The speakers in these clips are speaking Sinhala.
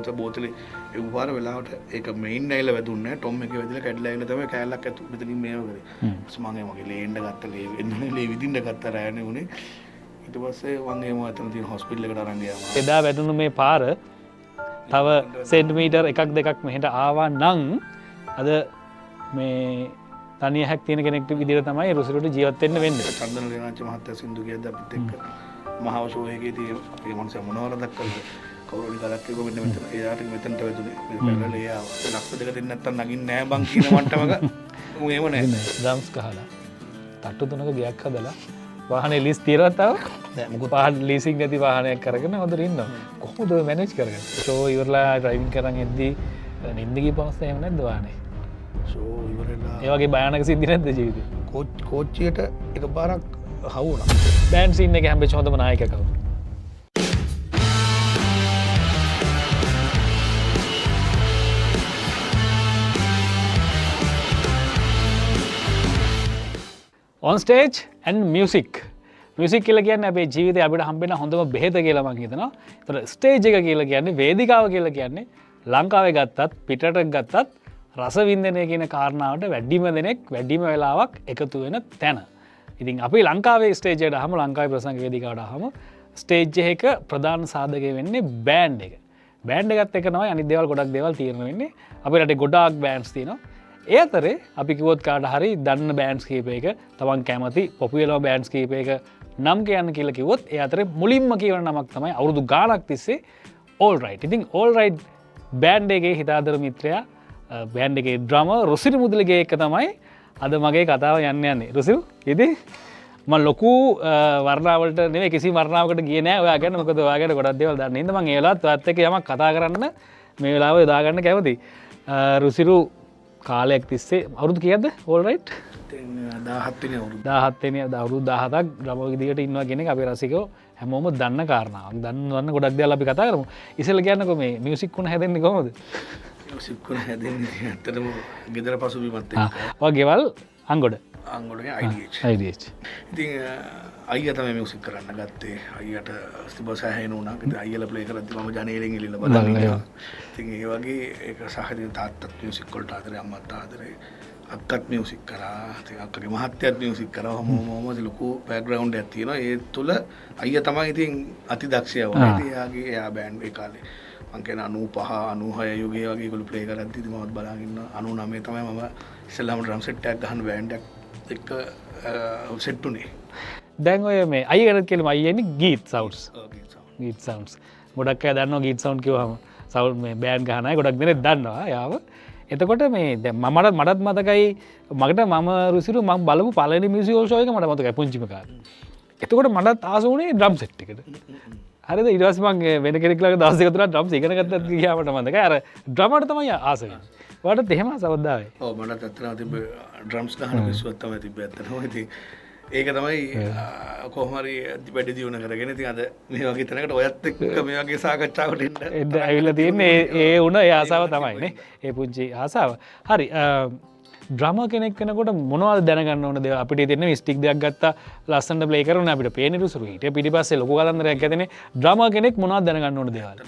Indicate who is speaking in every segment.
Speaker 1: පොත බෝතලේ ඒ උපාර වෙලාවට ඒක මෙයින් නැයිල වැදුන්නේ ටොම් එකේ වැදිලා කැඩලා ඇවිල්ලා තමයි කෑල්ලක් ඇතු මෙතනින් මේව කරේ. ඊපස්සේ මම මගේ ලේන්න ගත්ත ලේ විදින්න ගත්ත රෑනේ උනේ. ඊට පස්සේ මම එහෙම අතන තියෙන හොස්පිටල් එකට අරන් ගියා.
Speaker 2: එදා වැදුණු මේ පාර තව සෙන්ටිමීටර් එකක් දෙකක් මෙහෙට ආවා නම් අද මේ තනිය හැක් තියෙන කෙනෙක්ට විදිහට තමයි රුසිරුට ජීවත් වෙන්න වෙන්නේ.
Speaker 1: චන්දන ලේනාච් මහත්තයා සින්දු කියද්ද අපිත් එක්ක මහව ෂෝ එකේදී අපේ මනුස්සයා මොනවද දක්වන්නේ කවුරුනි කරක් කිව්ව මෙන්න මෙතන එයාට මෙතනට වැදුනේ මේ පැනලා ඒ ආවා. ලක්ෂ දෙක දෙන්න නැත්තම් නගින්නේ නැහැ බං කියන මට්ටමක මම එහෙම නැහැ.
Speaker 2: ඩ්‍රම්ස් ගහලා තට්ටු තුනක ගයක් හදලා වාහනේ ලීස් තියනවා තව. දැන් මොකද පාහන් ලීසින් නැති වාහනයක් කරගෙන හොඳට ඉන්නවා. කොහොමද ඔය මැනේජ් කරගන්නේ? ෂෝ ඉවරලා ඩ්‍රයිවිං කරන් එද්දී නිින්ද ගිය පස්සේ එහෙම නැද්ද වාහනේ?
Speaker 1: ෂෝ ඉවරලා
Speaker 2: ඒ වගේ භයානක සිද්ධි නැද්ද ජීවිතේ?
Speaker 1: කෝච්චියට එකපාරක් හවුණා.
Speaker 2: බෑන්ඩ් සීන් එකේ හැම්බෙච්ච හොඳම නායකයා කවුද? on stage and music කියලා කියන්නේ අපේ ජීවිතේ අපිට හම්බෙන හොඳම බෙහෙත කියලා මම හිතනවා. ඒතර ස්ටේජ් එක කියලා කියන්නේ වේදිකාව කියලා කියන්නේ ලංකාවේ ගත්තත් පිටරට ගත්තත් රසවින්දනය කියන කාරණාවට වැඩිම දෙනෙක් වැඩිම වෙලාවක් එකතු වෙන තැන. ඉතින් අපි ලංකාවේ ස්ටේජ් එකට ආවම ලංකාවේ ප්‍රසංග වේදිකාවට ආවම ස්ටේජ් එක ප්‍රධාන සාධකය වෙන්නේ බෑන්ඩ් එක. බෑන්ඩ් එකත් එක්ක තමයි අනිත් දේවල් ගොඩක් දේවල් තීරණය වෙන්නේ. අපේ රටේ ගොඩාක් බෑන්ඩ්ස් තියෙනවා. ඒ අතරේ අපි කිව්වොත් කාට හරි දන්න බෑන්ඩ්ස් කීපයක තමන් කැමති පොපුලර් බෑන්ඩ්ස් කීපයක නම් කියන්න කියලා කිව්වොත් ඒ අතරේ මුලින්ම කියවන නමක් තමයි අවුරුදු ගාණක් තිස්සේ all right. ඉතින් all right බෑන්ඩ් එකේ හිතාදර මිත්‍රයා බෑන්ඩ් එකේ ඩ්‍රමර් රුසිරු මුදලිගේ එක තමයි අද මගේ කතාව යන්නේ. රුසිරු ඉතින් මම ලොකු වර්ණාවලට නෙමෙයි කිසි වර්ණාවකට ගියේ නෑ. ඔයා ගැන මොකද ඔයා ගැන ගොඩක් දේවල් දන්නේ. හින්දා මම ඒ වෙලාවත් ඔයත් එක්ක යමක් කතා කරන්න මේ වෙලාව යොදා ගන්න කැමතියි. රුසිරු කාලයක් තිස්සේ අවුරුදු කීයක්ද all right
Speaker 1: 17 වෙනි අවුරුදු
Speaker 2: 17 වෙනි අවුරුදු 17ක් ඩ්‍රම විදියට ඉන්නවා කියන එක අපේ රසිකයෝ හැමෝම දන්න කාරණාවක්. දන්න ගොඩක් දේවල් අපි කතා කරමු. ඉතින් කියන්නකෝ මේ මියුසික් වුණ හැදෙන්නේ කොහොමද?
Speaker 1: මියුසික් වුණ හැදෙන්නේ ඇත්තටම ගෙදර පසුබිමත් එක්ක.
Speaker 2: ඔය ගෙවල් අංගොඩ
Speaker 1: අංගොඩගේ IDH. ඉතින් අයියා තමයි මියුසික් කරන්න ගත්තේ. අයියාට ස්තිබස හැහෙන වුණා. ඉතින් අයියලා ප්ලේ කරද්දි මම ජනේලෙන් එළිලා බලන් ඉන්නවා. ඉතින් ඒ වගේ ඒක සාහිත්‍ය තාත්තත් මියුසික් වලට ආදරේ අම්මත් ආදරේ අක්කත් මියුසික් කරා. ඉතින් අක්කගේ මහත්තයාත් මියුසික් කරා. මොමම ලොකු බෑග්ග්‍රවුන්ඩ් එකක් තියෙනවා. ඒ තුල අයියා තමයි ඉතින් අතිදක්ෂයා වුණා. ඉතින් එයා බෑන්ඩ් ඒ කාලේ මං කියන 95 96 යුගයේ වගේ ඒගොල්ලෝ ප්ලේ කරද්දි ඉතින් මමත් බලාගෙන ඉන්නවා. 99 තමයි මම ඉස්සෙල්ලාම ඩ්‍රම් සෙට් එකක් ගහන බෑන්ඩ් එකක් සෙට් උනේ.
Speaker 2: දැන් ඔය මේ අයියා ගැන කියලාම අයියානේ ගීත් සවුන්ඩ්ස් ගොඩක් අය දන්නවා ගීත් සවුන්ඩ් කිව්වම සවුන්ඩ් මේ බෑන්ඩ් ගහන අය ගොඩක් දෙනෙක් දන්නවා යාව. එතකොට මේ දැන් මටත් මතකයි මම රුසිරු මම බලපු පළවෙනි මියුසිකල් ෂෝ එක මට මතකයි පුංචිම කාලේ. එතකොට මටත් ආස වුණේ ඩ්‍රම් සෙට් එකට. හරිද? ඊට පස්සේ මම වෙන කෙනෙක් ළඟ දවස් දෙක තුනක් ඩ්‍රම්ස් ඉගෙන ගත්තත් ගියාමට මතකයි. අර ඩ්‍රමර්ට තමයි ආස වෙන්නේ. ඔයාලට එහෙම ආසාවක් දාවේ?
Speaker 1: ඔව් මටත් ඇත්තටම තිබ්බ ඩ්‍රම්ස් ගහන පිස්සුවක් තමයි තිබ්බේ ඇත්තටම. ඉතින් ඒක තමයි කොහොම හරි වැඩි දියුණු කරගෙන ඉතින් අද මේ වගේ තැනකට ඔයත් එක්ක මේ වගේ සාකච්ඡාවකට
Speaker 2: එන්න ඇවිල්ලා තියෙන්නේ ඒ උන ඒ ආසාව තමයි නේ. ඒ පුංචි ආසාව. හරි. ඩ්‍රමර් කෙනෙක් වෙනකොට මොනවද දැනගන්න ඕන දේවල්? අපිට දෙන්නේ ස්ටික් දෙකක් ගත්තා ලස්සනට ප්ලේ කරනවා අපිට පේන්නේ රුසුරු. ඊට පිටිපස්සේ ලොකු කතන්දරයක් ඇතිනේ. ඩ්‍රමර් කෙනෙක් මොනවද දැනගන්න ඕන දේවල්?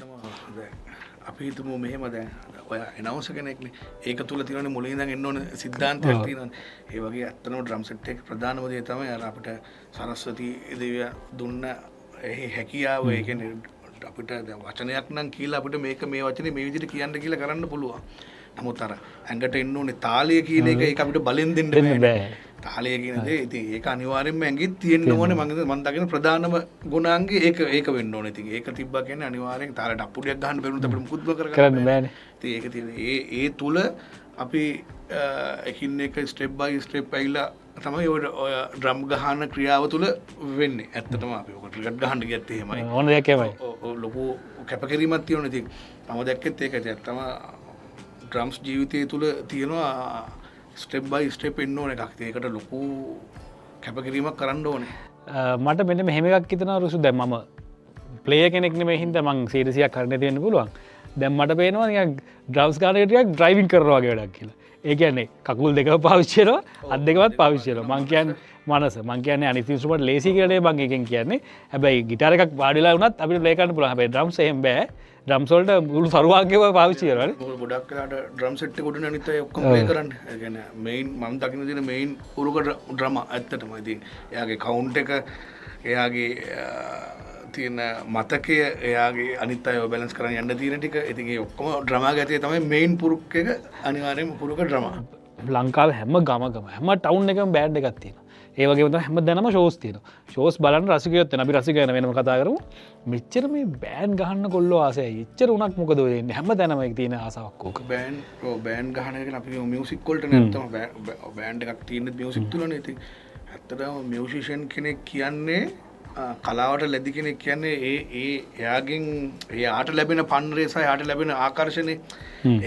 Speaker 1: අපි හිතමු මෙහෙම දැන් ඔය එනවුන්සර් කෙනෙක්නේ. ඒක තුල තියෙනනේ මුලින් ඉඳන් එන්න ඕන සිද්ධාන්තයක් තියෙනවානේ. ඒ වගේ ඇත්තනම ඩ්‍රම් සෙට් එකේ ප්‍රධානම දේ තමයි අර අපිට සරස්වති දේවිය දුන්න හැකියාව. ඒ කියන්නේ අපිට දැන් වචනයක් නම් කියලා අපිට මේක මේ වචනේ මේ විදිහට කියන්න කියලා කරන්න පුළුවන්. නමුත් අර ඇඟට එන්න ඕනේ තාලය කියන එක ඒක අපිට බලෙන් දෙන්න බෑ. තාලය කියන දේ ඉතින් ඒක අනිවාර්යෙන්ම ඇඟෙත් තියෙන්න ඕනේ. මම දකින ප්‍රධානම ගුණාංගය ඒක වෙන්න ඕනේ. ඉතින් ඒක තිබ්බා කියන්නේ අනිවාර්යෙන් තාලයට අප්පුඩියක් ගහන්න බැරුණත් අපිට මුකුත්ම කරගන්න
Speaker 2: බෑනේ.
Speaker 1: ඉතින් ඒක තියෙන ඒ තුල අපි එකින් එක ස්ටෙප් බයි ස්ටෙප් ඇවිල්ලා තමයි ඔය ඩ්‍රම් ගහන ක්‍රියාව තුල වෙන්නේ. ඇත්තටම අපි ඔක ක්‍රිකට් ගහන්න ගියත් එහෙමයි.
Speaker 2: ඕන දෙයක් එහෙමයි.
Speaker 1: ලොකු කැපකිරීමක් තියෙනවා. ඉතින් මම දැක්කෙත් ඒක ඇත්තම ඩ්‍රම්ස් ජීවිතය තුළ තියෙනවා ස්ටෙප් බයි ස්ටෙප් එන්න ඕන එකක්. ඒකට ලොකු කැපකිරීමක් කරන්න ඕනේ.
Speaker 2: මට මෙන්න මෙහෙම එකක් හිතෙනවා රුසු. දැන් මම ප්ලේයර් කෙනෙක් නෙමෙයි හින්දා මං සීරියස්යක් කරන්න දෙන්න පුළුවන්. දැන් මට පේනවා ඩ්‍රවස් ගානටයක් ඩ්‍රයිවිං කරනවා වගේ වැඩක් කියලා. ඒ කියන්නේ කකුල් දෙක පාවිච්චි කරනවා අත් දෙකවත් පාවිච්චි කරනවා. මං කියන්නේ මනස මං කියන්නේ අනිත් ඉන්ස්ට්‍රුමන්ට් ලේසි කියලා මං එකෙන් කියන්නේ. හැබැයි ගිටාර එකක් වාඩිලා වුණත් අපිට ප්ලේ කරන්න පුළුවන්. හැබැයි ඩ්‍රම්ස් එහෙම බෑ. ඩ්‍රම්ස් වලට මුළු සරුවාග්‍යව පාවිච්චි කරනවා.
Speaker 1: ගොඩක් වෙලාට ඩ්‍රම් සෙට් එක උඩ අනිත් අය ඔක්කොම ප්ලේ කරන්නේ. ඒ කියන්නේ මේන් මම දකින්න තියෙන මේන් පුරුක ඩ්‍රම ඇත්තටම ඉතින් එයාගේ කවුන්ට් එක එයාගේ තියෙන මතකය එයාගේ අනිත් අය බැලන්ස් කරන්න යන්න තියෙන ටික ඉතින් ඒ ඔක්කොම ඩ්‍රමා ගැතිය තමයි මේන් පුරුක් එක අනිවාර්යයෙන්ම පුරුක ඩ්‍රමා.
Speaker 2: ලංකාවේ හැම ගමකම හැම ටවුන් එකම බෑන්ඩ් එකක් තියෙනවා. ඒ වගේම තමයි හැමදාම ෂෝස් තියෙනවා. ෂෝස් බලන්න රසිකයොත් වෙන අපි රසිකයන වෙනම කතා කරමු. මෙච්චර මේ බෑන්ඩ් ගහන්න කොල්ලෝ ආසයි. එච්චර උණක් මොකද ඔය ඉන්නේ හැමදාම ඒක තියෙන ආසාවක් ඕක.
Speaker 1: බෑන්ඩ් ගහන එක අපි මියුසික් වලට නැත්තම බෑන්ඩ් එකක් තියෙන මියුසික් තුලනේ. ඉතින් ඇත්තටම මියුසිෂියන් කෙනෙක් කියන්නේ කලාවට ලැබි කෙනෙක් කියන්නේ එයාගෙන් එයාට ලැබෙන පන්රේ සහ එයාට ලැබෙන ආකර්ෂණය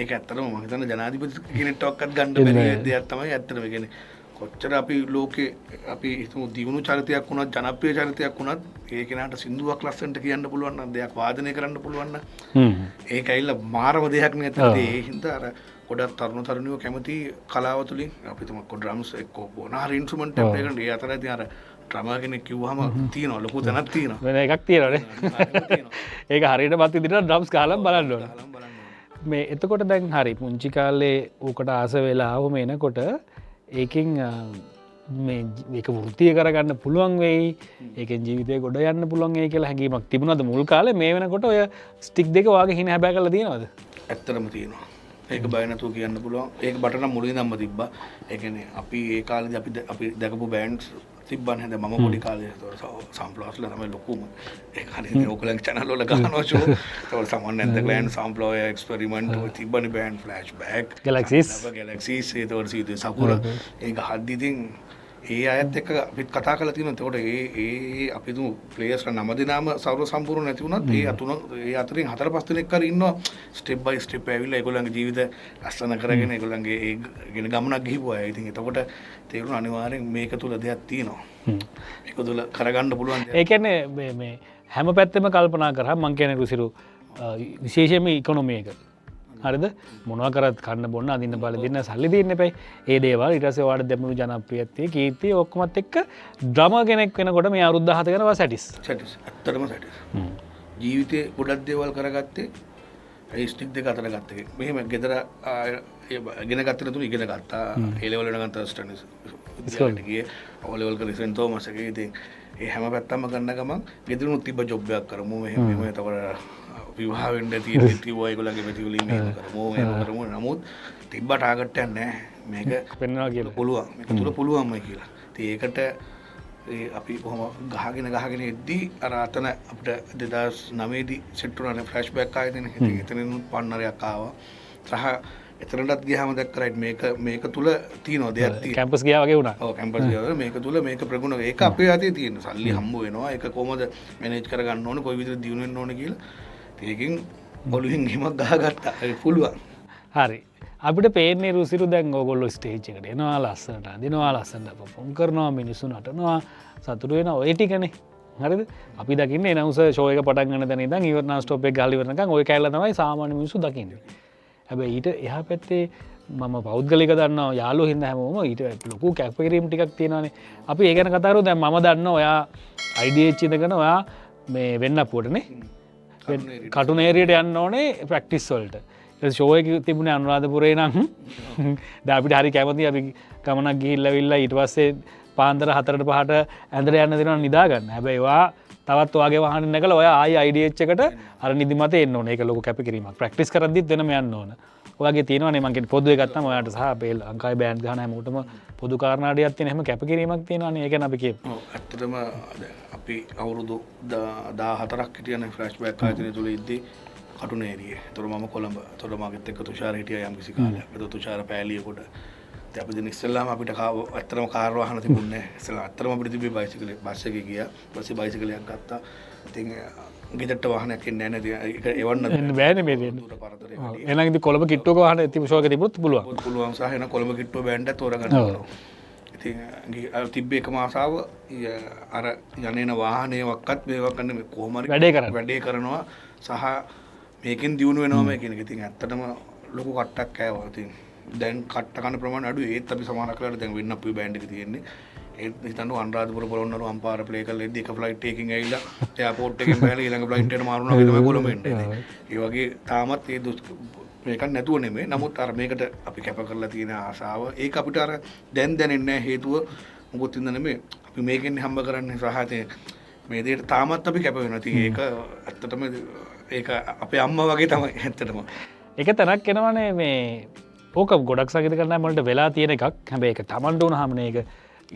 Speaker 1: ඒක ඇත්තටම මම හිතන්නේ ජනාධිපති කෙනෙක්ටවත් ගන්න බැරි දෙයක් තමයි ඇත්තටම. ඒ කියන්නේ කොච්චර අපි ලෝකේ අපි හිතමු දියුණු චරිතයක් වුණත් ජනප්‍රිය චරිතයක් වුණත් ඒ කෙනාට සින්දුවක් ලස්සනට කියන්න පුළුවන් නම් දෙයක් වාදනය කරන්න පුළුවන් නම් ඒක ඇවිල්ලා මාරම දෙයක් නේ ඇත්තට. ඒ හින්දා අර ගොඩක් තරුණ තරුණියෝ කැමති කලාව තුලින් අපි තුමක් ඩ්‍රම්ස් එක්ක මොනවා හරි ඉන්ස්ට්‍රුමන්ට් එකක් ප්ලේ කරන ඒ අතර ඉතින් අර ඩ්‍රමා කෙනෙක් කිව්වහම තියෙනවා ලොකු තැනක් තියෙනවා.
Speaker 2: වෙන එකක් තියෙනවානේ. ඒක හරියට මත් විදිහට ඩ්‍රම්ස් ගහලා බලන්න ඕන. මේ එතකොට දැන් හරි පුංචි කාලේ ඌකට ආස වෙලා ආවම එනකොට ඒකෙන් මේක වෘත්තිය කරගන්න පුළුවන් වෙයි. ඒකෙන් ජීවිතේ ගොඩ යන්න පුළුවන් වෙයි කියලා හැඟීමක් තිබුණාද මුල් කාලේ? මේ වෙනකොට ඔය ස්ටික් දෙක වාගේ හින හැබෑ කරලා තියෙනවද?
Speaker 1: ඇත්තටම තියෙනවා. ඒක බය නැතුව කියන්න පුළුවන්. ඒක බට නම් මුලින් ඉඳන්ම තිබ්බා. ඒ කියන්නේ අපි ඒ කාලේදී අපි දැකපු බෑන්ඩ්ස් තිබ්බන්නේ. දැන් මම පොඩි කාලේ සම්ප්ලෝස්ලා තමයි ලොකුම. ඒ කාලේ ඔයගොල්ලන්ගේ channel වල ගහනවා ෂෝ. ඒවල සමන් නැද්ද ග්ලෑන්ඩ් සම්ප්ලෝයර් එක්ස්පෙරිමන්ට් තිබ්බනේ බෑන්ඩ් ෆ්ලෑෂ්බැක් ගැලැක්සිස් ඒතකොට සීතු සකුර ඒක හද්දි ඉතින් ඒ අයත් එක්ක අපිත් කතා කරලා තියෙනවා. එතකොට ඒ අපි තුමු ප්ලේයර්ස්ලා නම දිනාම සර්ව සම්පූර්ණ නැති වුණත් ඒ අතරින් 4-5 දෙනෙක් හරි ඉන්නවා ස්ටෙප් බයි ස්ටෙප් ඇවිල්ලා ඒගොල්ලන්ගේ ජීවිත ලස්සන කරගෙන ඒගොල්ලන්ගේ ඒ ගෙන ගමනක් ගිහිපුවා. ඉතින් එතකොට තේරුණා අනිවාර්යෙන් මේක තුල දෙයක් තියෙනවා. ඒක තුල කරගන්න පුළුවන් දෙයක්.
Speaker 2: ඒ කියන්නේ මේ හැම පැත්තෙම කල්පනා කරා මං කියන්නේ රුසිරු විශේෂයෙන්ම ඉකොනොමි එක. හරිද? මොනවා කරත් කන්න බොන්න අදින්න බල දෙන්න සල්ලි දෙන්න එපයි. ඒ දේවල් ඊට පස්සේ ඔයාලට දැමුණු ජනප්‍රියත්වය කීර්තිය ඔක්කොමත් එක්ක ඩ්‍රම කෙනෙක් වෙනකොට මේ අවුරුදු 17 කරනවා සැටිස්.
Speaker 1: ඇත්තටම සැටිස්. ජීවිතේ ගොඩක් දේවල් කරගත්තේ ඒ ස්ටික් දෙක අතර ගත්ත එක. මෙහෙම ගෙදර ඉගෙන ගත්තේ නැතුව ඉගෙන ගත්තා. ඒ ලෙවල් වෙන ගත්තා ස්ටඩිස්. ඉස්කෝලේ ගියේ. ඔය ලෙවල් කරේ සෙන්ට් තෝමස් එකේ. ඉතින් ඒ හැම පැත්තම ගන්න ගමන් ගෙදරුණු තිබ්බ ජොබ් එකක් කරමු. මෙහෙම එතකොට විවාහ වෙන්න තියෙන තියුවා ඒගොල්ලන්ගේ ප්‍රතිවලින් මේක කරමු මේක කරමු. නමුත් තිබ්බ ටාගට් එකක් නැහැ. මේක
Speaker 2: වෙනවා කියලා
Speaker 1: පුළුවන්. මේක තුල පුළුවන්මයි කියලා. ඉතින් ඒකට අපි කොහොම ගහගෙන එද්දී අර අතන අපිට 2009 දී සෙට් වුණානේ ෆ්ලෑෂ්බැක් ආයෙත් නේ. ඉතින් එතනින් පන්නරයක් ආවා. සහ එතනටත් ගියාම දැක්කරයිට් මේක තුල තියෙනවා දෙයක් තියෙනවා.
Speaker 2: කැම්පස් ගියා වගේ වුණා.
Speaker 1: ඔව් කැම්පස් ගියා මේක තුල මේක ප්‍රගුණ ඒක අපේ අතේ තියෙන. සල්ලි හම්බ වෙනවා. ඒක කොහොමද මැනේජ් කරගන්න ඕනේ කොයි විදිහට දියුණු වෙන්න ඕනේ කියලා. ඒකෙන් ඔළුවෙන් හිමක් ගහගත්තා. ඒක පුළුවන්.
Speaker 2: හරි. අපිට පේන්නේ රුසිරු දැන් ඕගොල්ලෝ ස්ටේජ් එකට එනවා ලස්සනට අඳිනවා ලස්සනට පර්ෆෝම් කරනවා මිනිස්සු නටනවා සතුටු වෙනවා ඔය ටිකනේ. හරිද? අපි දකින්නේ එනවුස ෂෝ එක පටන් ගන්න තැන ඉඳන් ඉවරනා ස්ටොප් එක ගහලා ඉවරනකම් ওই කැලල තමයි සාමාන්‍ය මිනිස්සු දකින්නේ. හැබැයි ඊට එහා පැත්තේ මම පෞද්ගලික දන්නවා යාළුවෝ හින්දා හැමෝම ඊට ලොකු කැපකිරීම ටිකක් තියෙනවානේ. අපි ඒ ගැන කතා කරුවොත් දැන් මම දන්නවා ඔයා IDH ඉඳගෙන ඔයා මේ වෙන්නපුවටනේ කටුන ඒරියට යන්න ඕනේ ප්‍රැක්ටිස් වලට. ෂෝ එක තිබුණේ අනුරාධපුරේ නම් දැන් අපිට හරි කැමතියි අපි ගමනක් ගිහිල්ලා ඇවිල්ලා ඊට පස්සේ පාන්දර 4ට 5ට ඇඳට යන්න දෙනවා නිදා ගන්න. හැබැයි ඔයා තවත් ඔයාගේ වාහනේ නැගලා ඔයා ආයි IDH එකට අර නිදිමත එන්න ඕනේ. ඒක ලොකු කැපකිරීමක්. ප්‍රැක්ටිස් කරද්දිත් වෙනම යන්න ඕන. ඔයාගේ තියෙනවානේ මං කියන්නේ පොදු එකක් තමයි ඔයාට සහ අපේ ලංකාවේ බෑන්ඩ් ගහන හැමෝටම පොදු කාරණාඩියක් තියෙන හැම කැපකිරීමක් තියෙනවානේ. ඒක අපි කියමු.
Speaker 1: ඔව් ඇත්තටම අපි අවුරුදු 14ක් හිටියනේ ෆ්ලෑෂ්බැක් ආයතනය තුල ඉද්දී කටුන ඒරියේ. ඒතර මම කොළඹ. ඒතර මාගෙත් එක්ක තුෂාර හිටියා යම් කිසි කාලයක්. ඒතර තුෂාර පෑලියකොට. ඉතින් අපි දැන් ඉස්සෙල්ලාම අපිට ඇත්තටම කාර් වාහන තිබුණේ නැහැ. ඉස්සෙල්ලා ඇත්තටම අපිට තිබ්බේ බයිසිකලේ බස් එකේ ගියා. ඊපස්සේ බයිසිකලයක් ගත්තා. ඉතින් ගෙදරට වාහනයක් එන්නේ නැහැ නේද? ඒක එවන්න
Speaker 2: බෑනේ මේ දෙන්න. එහෙනම් ඉතින් කොළඹ කිට්ටුවක වාහන ෂෝ එක තිබුණොත් පුළුවන්.
Speaker 1: පුළුවන් සහ එන කොළඹ කිට්ටුව බෑන්ඩ් තෝරගන්න ඕන. ඉතින් තිබ්බේ එකම ආසාව අර යන්නේන වාහනයක්වත් මේවා ගන්න කොහොම හරි වැඩේ කරනවා සහ මේකෙන් දියුණු වෙනවා කියන එක. ඉතින් ඇත්තටම ලොකු කට්ටක් කෑවා. ඉතින් දැන් කට්ට කන ප්‍රමාණය අඩුයි. ඒත් අපි සමහරක් වෙලාවට දැන් වෙන්න අපේ බෑන්ඩ් එක තියෙන්නේ. ඒත් හිතන්න අනුරාධපුර පොළොන්නරුව අම්පාර ප්ලේ කරලා ඉද්දි එක ෆ්ලයිට් එකකින් ඇවිල්ලා එයාපෝට් එකෙන් බැලලා ඊළඟ ෆ්ලයිට් එකට මාරුනා වගේ තමයි කොළඹ එන්නේ. ඒ වගේ තාමත් ඒ මේකක් නැතුව නෙමෙයි. නමුත් අර මේකට අපි කැප කරලා තියෙන ආසාව ඒක අපිට අර දැන් දැනෙන්නේ නැහැ. හේතුව මොකොත් ඉඳ නෙමෙයි. අපි මේකෙන් හම්බ කරන්නේ සහතේ මේ දෙයට තාමත් අපි කැප වෙනවා. ඉතින් ඒක ඇත්තටම ඒක අපේ අම්මා වගේ තමයි ඇත්තටම.
Speaker 2: එක තැනක් එනවනේ මේ ඕක ගොඩක් සගත කරන්න මට වෙලා තියෙන එකක්. හැබැයි ඒක තමන්ට උනහම නේ ඒක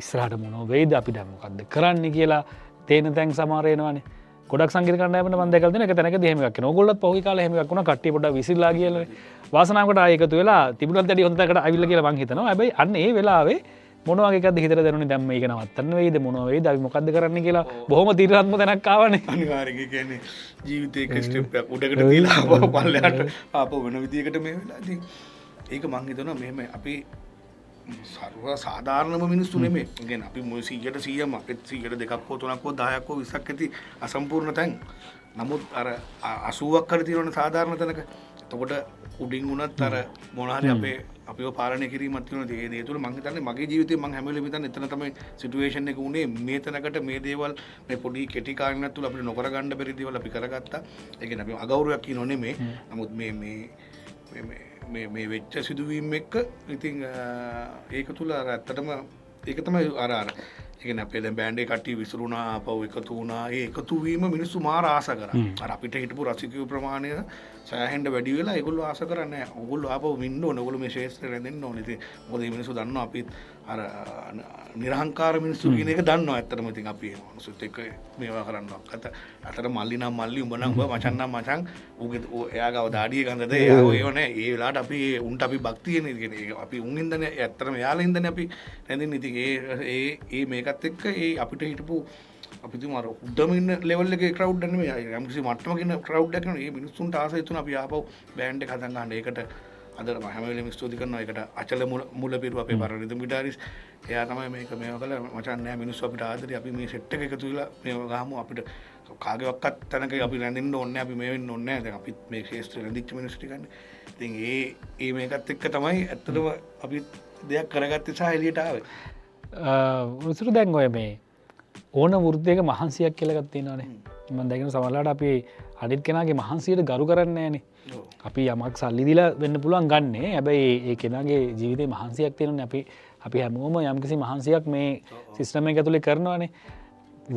Speaker 2: ඉස්සරහට මොනව වෙයිද අපි දැන් මොකද්ද කරන්න කියලා තේන තැන් සමහර එනවනේ. ගොඩක් සංගීත කණ්ඩායමකට මම දැකලා තියෙන එක තැනකදී එහෙම එකක් වෙනවා. ඕගොල්ලොත් පහුගිය කාලේ එහෙම එකක් වුණා. කට්ටිය පොඩ්ඩක් විසිරලා ගියලානේ. වාසනාවකට ආයෙ එකතු වෙලා තිබුණත් වැඩි හොඳ තැනකට ආවිල්ලා කියලා මං හිතනවා. හැබැයි අන්න ඒ වෙලාවේ මොන වගේ එකක්ද හිතට දැනුනේ දැන් මේක නවත්තන්න වෙයිද මොනව වෙයිද අපි මොකද්ද කරන්න කියලා බොහොම තීරණාත්මක තැනක් ආවනේ.
Speaker 1: අනිවාර්යයෙන් ඒ කියන්නේ ජීවිතේ එක ස්ටෙප් එකක් උඩකට ගිහලා ආපහු පල්ලෙහාට ආපහු වෙන විදියකට මේ වෙලා. ඉතින් ඒක මං හිතනවා මෙහෙම අපි සර්ව සාධාරණම මිනිස්සු නෙමෙයි. ඒ කියන්නේ අපි 100%ම අපිත් 100%ක් හෝ 3ක් හෝ 10ක් හෝ 20ක් ඇති අසම්පූර්ණ තැන්. නමුත් අර 80ක් හරි තියෙනවනේ සාධාරණ තැනක. එතකොට උඩින් උනත් අර මොන හරි අපිව පාලනය කිරීමක් තියෙනවා. ඒ දේ තුළ මම හිතන්නේ මගේ ජීවිතේ මම හැම වෙලෙම හිතන්නේ එතන තමයි සිටුේෂන් එක උනේ. මේ තැනකට මේ දේවල් මේ පොඩි කෙටි කාලයක් තුළ අපිට නොකර ගන්න බැරි දේවල් අපි කරගත්තා. ඒ කියන්නේ අපි අගෞරවයක් කියනෝ නෙමෙයි. නමුත් මේ වෙච්ච සිදුවීම් එක්ක ඉතින් ඒක තුළ අර ඇත්තටම ඒක තමයි අර ඒ කියන්නේ අපේ දැන් බෑන්ඩ් එකේ කට්ටිය විසිරුණා ආපහු එකතු වුණා. ඒ එකතු වීම මිනිස්සු මාර ආස කරා. අර අපිට හිටපු රසිකයෝ ප්‍රමාණය සෑහෙන්න වැඩි වෙලා ඒගොල්ලෝ ආස කරන්නේ නැහැ. ඕගොල්ලෝ ආපහු ඉන්න ඕනේ. ඕගොල්ලෝ මේ ශේෂ්ත්‍රය රැඳෙන්න ඕනේ. ඉතින් මොකද මේ මිනිස්සු දන්නවා අපි අර නිර්හංකාර මිනිස්සු කියන එක දන්නවා. ඇත්තටම ඉතින් අපි මිනිස්සුත් එක්ක මේවා කරනවා. අතට මල්ලි නම් මල්ලි උඹ නම් උඹ මචන් නම් මචන් ඌගේ එයා ගාව දාඩිය ගඳද එයා ඒව නෑ. ඒ වෙලාවට අපි උන්ට අපි භක්තියනේ. කියන්නේ අපි උන් හින්දානේ ඇත්තටම එයාලා හින්දානේ අපි රැඳෙන්නේ. ඉතින් ඒ මේකත් එක්ක ඒ අපිට හිටපු අපි තුමා උඩම ඉන්න ලෙවල් එකේ ක්‍රවුඩ් එක නෙමෙයි. යම්කිසි මට්ටමක ඉන්න ක්‍රවුඩ් එකක් නෙමෙයි. මේ මිනිස්සුන්ට ආසයි තුන අපි ආපහු බෑන්ඩ් එක හදන් ගන්න. ඒකට අද මම හැම වෙලෙම ස්තුති කරනවා. ඒකට අචල මුල පිරුව අපේ පරණ රිද්ම් ගිටාරිස්. එයා තමයි මේක මේව කළා. මචන් නෑ මිනිස්සු අපිට ආදරේ. අපි මේ සෙට් එක එකතු වෙලා මේව ගහමු. අපිට කාගේවත් තැනක අපි රැඳෙන්න ඕනේ නෑ. අපි මේ වෙන්න ඕනේ නෑ. දැන් අපිත් මේ ශේෂ්ත්‍රය රැඳිච්ච මිනිස්සු ටිකන්නේ. ඉතින් ඒ මේකත් එක්ක තමයි ඇත්තටම අපි දෙයක් කරගත්තේ සහ එළියට ආවේ.
Speaker 2: උසුරු දැන් ඔය මේ ඕන වෘත්තයක මහන්සියක් කියලගත් තියෙනවානේ. මම දැකන සමහරවිට අපි අනිත් කෙනාගේ මහන්සියට ගරු කරන්නේ නැහනේ. අපි යමක් සල්ලි දීලා වෙන්න පුළුවන් ගන්නේ. හැබැයි ඒ කෙනාගේ ජීවිතේ මහන්සියක් තියෙනනේ. අපි හැමෝම යම්කිසි මහන්සියක් මේ සිස්ටම් එක ඇතුලේ කරනවානේ.